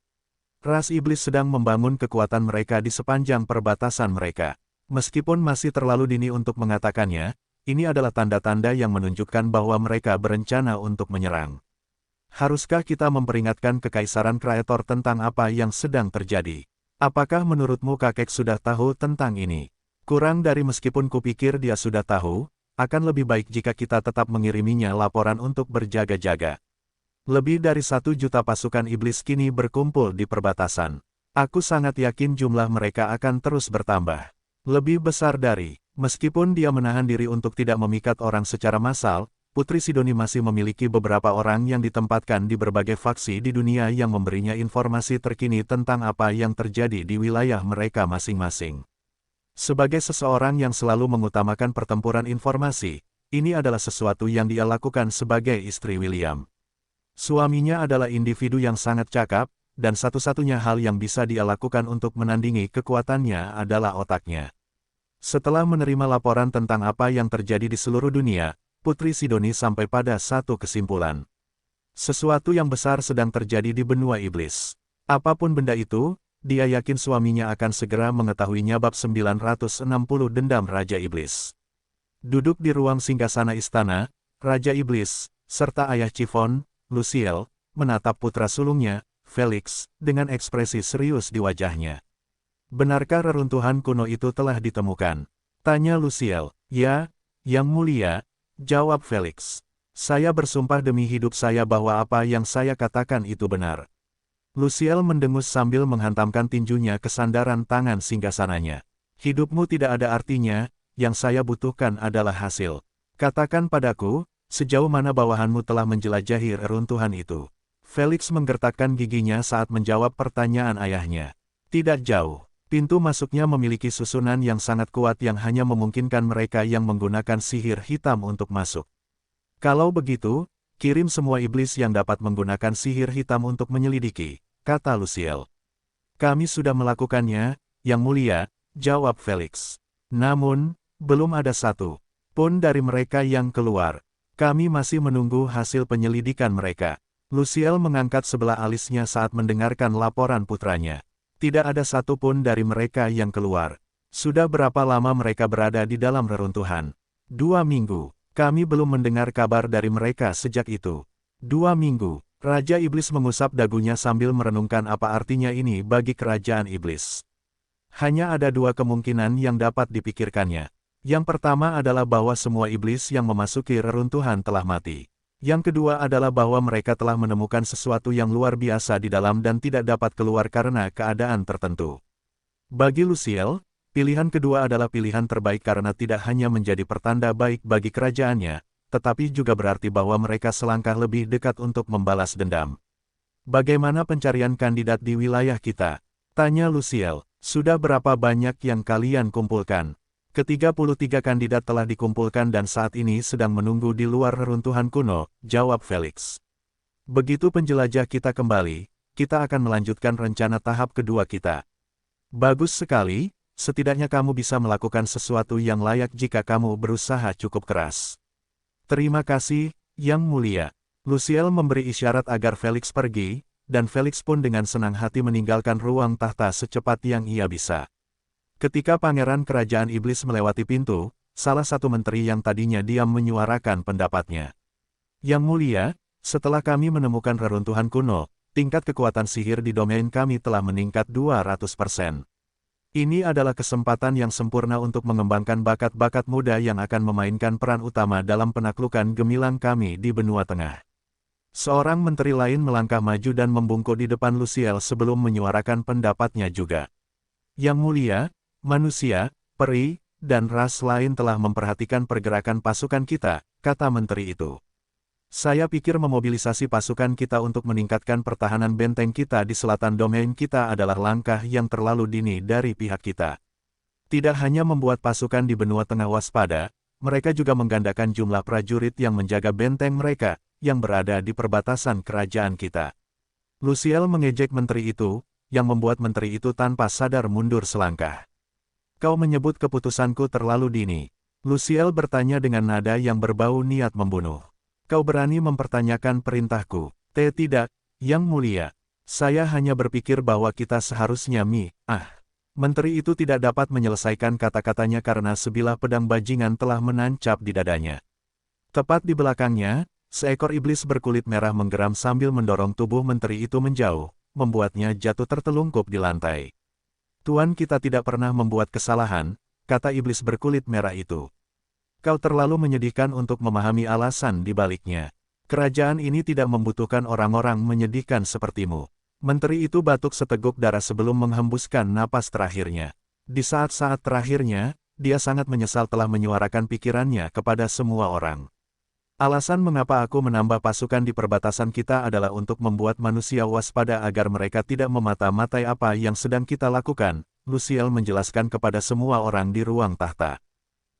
A: Ras iblis sedang membangun kekuatan mereka di sepanjang perbatasan mereka. Meskipun masih terlalu dini untuk mengatakannya, ini adalah tanda-tanda yang menunjukkan bahwa mereka berencana untuk menyerang. Haruskah kita memperingatkan Kekaisaran Kreator tentang apa yang sedang terjadi? Apakah menurutmu kakek sudah tahu tentang ini? Kurang dari meskipun kupikir dia sudah tahu, akan lebih baik jika kita tetap mengiriminya laporan untuk berjaga-jaga. Lebih dari 1 juta pasukan iblis kini berkumpul di perbatasan. Aku sangat yakin jumlah mereka akan terus bertambah. Lebih besar dari, meskipun dia menahan diri untuk tidak memikat orang secara massal, Putri Sidoni masih memiliki beberapa orang yang ditempatkan di berbagai faksi di dunia yang memberinya informasi terkini tentang apa yang terjadi di wilayah mereka masing-masing. Sebagai seseorang yang selalu mengutamakan pertempuran informasi, ini adalah sesuatu yang dia lakukan sebagai istri William. Suaminya adalah individu yang sangat cakap, dan satu-satunya hal yang bisa dia lakukan untuk menandingi kekuatannya adalah otaknya. Setelah menerima laporan tentang apa yang terjadi di seluruh dunia, Putri Sidoni sampai pada satu kesimpulan. Sesuatu yang besar sedang terjadi di benua iblis. Apapun benda itu, dia yakin suaminya akan segera mengetahuinya. Bab 960 Dendam Raja Iblis. Duduk di ruang singgasana istana, Raja Iblis, serta ayah Chiffon, Luciel, menatap putra sulungnya, Felix, dengan ekspresi serius di wajahnya. Benarkah reruntuhan kuno itu telah ditemukan? Tanya Luciel. Ya, Yang Mulia, jawab Felix. Saya bersumpah demi hidup saya bahwa apa yang saya katakan itu benar. Luciel mendengus sambil menghantamkan tinjunya ke sandaran tangan singgasananya. Hidupmu tidak ada artinya, yang saya butuhkan adalah hasil. Katakan padaku, sejauh mana bawahanmu telah menjelajahi reruntuhan itu? Felix menggertakkan giginya saat menjawab pertanyaan ayahnya. Tidak jauh. Pintu masuknya memiliki susunan yang sangat kuat yang hanya memungkinkan mereka yang menggunakan sihir hitam untuk masuk. Kalau begitu, kirim semua iblis yang dapat menggunakan sihir hitam untuk menyelidiki, kata Luciel. Kami sudah melakukannya, Yang Mulia, jawab Felix. Namun, belum ada satu pun dari mereka yang keluar. Kami masih menunggu hasil penyelidikan mereka. Luciel mengangkat sebelah alisnya saat mendengarkan laporan putranya. Tidak ada satu pun dari mereka yang keluar. Sudah berapa lama mereka berada di dalam reruntuhan? 2 minggu. Kami belum mendengar kabar dari mereka sejak itu. 2 minggu. Raja Iblis mengusap dagunya sambil merenungkan apa artinya ini bagi kerajaan iblis. Hanya ada 2 kemungkinan yang dapat dipikirkannya. Yang pertama adalah bahwa semua iblis yang memasuki reruntuhan telah mati. Yang kedua adalah bahwa mereka telah menemukan sesuatu yang luar biasa di dalam dan tidak dapat keluar karena keadaan tertentu. Bagi Luciel, pilihan kedua adalah pilihan terbaik karena tidak hanya menjadi pertanda baik bagi kerajaannya, tetapi juga berarti bahwa mereka selangkah lebih dekat untuk membalas dendam. Bagaimana pencarian kandidat di wilayah kita? Tanya Luciel, sudah berapa banyak yang kalian kumpulkan? Ke-33 kandidat telah dikumpulkan dan saat ini sedang menunggu di luar reruntuhan kuno, jawab Felix. Begitu penjelajah kita kembali, kita akan melanjutkan rencana tahap kedua kita. Bagus sekali, setidaknya kamu bisa melakukan sesuatu yang layak jika kamu berusaha cukup keras. Terima kasih, Yang Mulia. Luciel memberi isyarat agar Felix pergi, dan Felix pun dengan senang hati meninggalkan ruang tahta secepat yang ia bisa. Ketika Pangeran Kerajaan Iblis melewati pintu, salah satu menteri yang tadinya diam menyuarakan pendapatnya. Yang Mulia, setelah kami menemukan reruntuhan kuno, tingkat kekuatan sihir di domain kami telah meningkat 200%. Ini adalah kesempatan yang sempurna untuk mengembangkan bakat-bakat muda yang akan memainkan peran utama dalam penaklukan gemilang kami di benua tengah. Seorang menteri lain melangkah maju dan membungkuk di depan Luciel sebelum menyuarakan pendapatnya juga. Yang Mulia, manusia, peri, dan ras lain telah memperhatikan pergerakan pasukan kita, kata menteri itu. Saya pikir memobilisasi pasukan kita untuk meningkatkan pertahanan benteng kita di selatan domain kita adalah langkah yang terlalu dini dari pihak kita. Tidak hanya membuat pasukan di benua tengah waspada, mereka juga menggandakan jumlah prajurit yang menjaga benteng mereka, yang berada di perbatasan kerajaan kita. Luciel mengejek menteri itu, yang membuat menteri itu tanpa sadar mundur selangkah. Kau menyebut keputusanku terlalu dini. Luciel bertanya dengan nada yang berbau niat membunuh. Kau berani mempertanyakan perintahku? Tidak, Yang Mulia. Saya hanya berpikir bahwa kita seharusnya Menteri itu tidak dapat menyelesaikan kata-katanya karena sebilah pedang bajingan telah menancap di dadanya. Tepat di belakangnya, seekor iblis berkulit merah menggeram sambil mendorong tubuh menteri itu menjauh, membuatnya jatuh tertelungkup di lantai. Tuan, kita tidak pernah membuat kesalahan, kata iblis berkulit merah itu. Kau terlalu menyedihkan untuk memahami alasan di baliknya. Kerajaan ini tidak membutuhkan orang-orang menyedihkan sepertimu. Menteri itu batuk seteguk darah sebelum menghembuskan napas terakhirnya. Di saat-saat terakhirnya, dia sangat menyesal telah menyuarakan pikirannya kepada semua orang. Alasan mengapa aku menambah pasukan di perbatasan kita adalah untuk membuat manusia waspada agar mereka tidak memata-matai apa yang sedang kita lakukan, Luciel menjelaskan kepada semua orang di ruang tahta.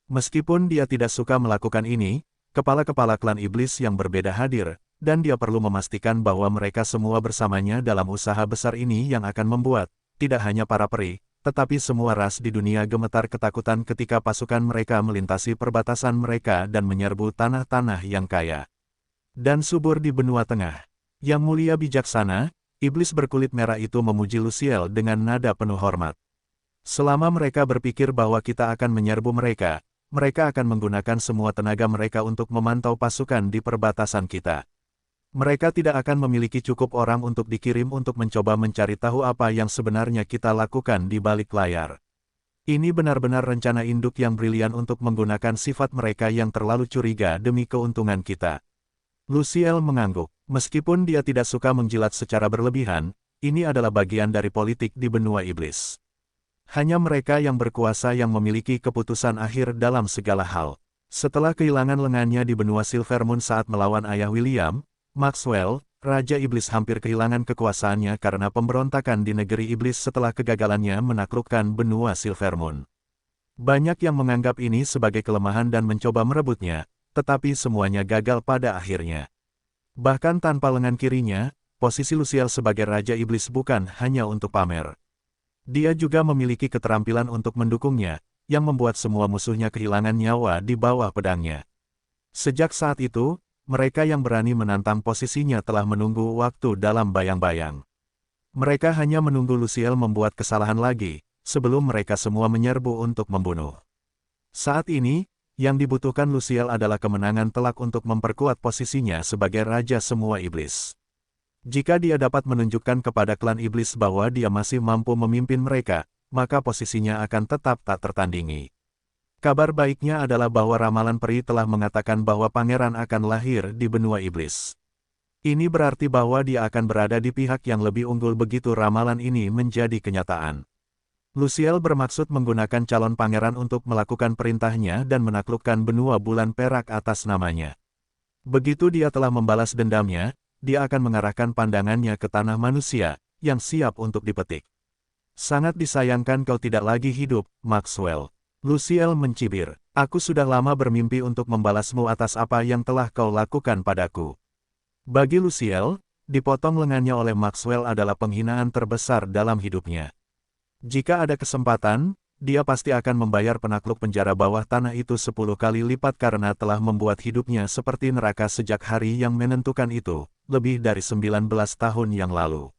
A: Meskipun dia tidak suka melakukan ini, kepala-kepala klan iblis yang berbeda hadir, dan dia perlu memastikan bahwa mereka semua bersamanya dalam usaha besar ini yang akan membuat, tidak hanya para peri, tetapi semua ras di dunia gemetar ketakutan ketika pasukan mereka melintasi perbatasan mereka dan menyerbu tanah-tanah yang kaya dan subur di benua tengah. Yang Mulia bijaksana, iblis berkulit merah itu memuji Luciel dengan nada penuh hormat. Selama mereka berpikir bahwa kita akan menyerbu mereka akan menggunakan semua tenaga mereka untuk memantau pasukan di perbatasan kita. Mereka tidak akan memiliki cukup orang untuk dikirim untuk mencoba mencari tahu apa yang sebenarnya kita lakukan di balik layar. Ini benar-benar rencana induk yang brilian untuk menggunakan sifat mereka yang terlalu curiga demi keuntungan kita. Luciel mengangguk. Meskipun dia tidak suka menjilat secara berlebihan, ini adalah bagian dari politik di benua iblis. Hanya mereka yang berkuasa yang memiliki keputusan akhir dalam segala hal. Setelah kehilangan lengannya di benua Silvermoon saat melawan ayah William, Maxwell, Raja Iblis hampir kehilangan kekuasaannya karena pemberontakan di negeri iblis setelah kegagalannya menaklukkan benua Silvermoon. Banyak yang menganggap ini sebagai kelemahan dan mencoba merebutnya, tetapi semuanya gagal pada akhirnya. Bahkan tanpa lengan kirinya, posisi Luciel sebagai Raja Iblis bukan hanya untuk pamer. Dia juga memiliki keterampilan untuk mendukungnya, yang membuat semua musuhnya kehilangan nyawa di bawah pedangnya. Sejak saat itu, mereka yang berani menantang posisinya telah menunggu waktu dalam bayang-bayang. Mereka hanya menunggu Luciel membuat kesalahan lagi, sebelum mereka semua menyerbu untuk membunuh. Saat ini, yang dibutuhkan Luciel adalah kemenangan telak untuk memperkuat posisinya sebagai Raja semua iblis. Jika dia dapat menunjukkan kepada klan iblis bahwa dia masih mampu memimpin mereka, maka posisinya akan tetap tak tertandingi. Kabar baiknya adalah bahwa ramalan peri telah mengatakan bahwa pangeran akan lahir di benua iblis. Ini berarti bahwa dia akan berada di pihak yang lebih unggul begitu ramalan ini menjadi kenyataan. Luciel bermaksud menggunakan calon pangeran untuk melakukan perintahnya dan menaklukkan benua bulan perak atas namanya. Begitu dia telah membalas dendamnya, dia akan mengarahkan pandangannya ke tanah manusia, yang siap untuk dipetik. Sangat disayangkan kau tidak lagi hidup, Maxwell. Luciel mencibir. Aku sudah lama bermimpi untuk membalasmu atas apa yang telah kau lakukan padaku. Bagi Luciel, dipotong lengannya oleh Maxwell adalah penghinaan terbesar dalam hidupnya. Jika ada kesempatan, dia pasti akan membayar penakluk penjara bawah tanah itu 10 kali lipat karena telah membuat hidupnya seperti neraka sejak hari yang menentukan itu, lebih dari 19 tahun yang lalu.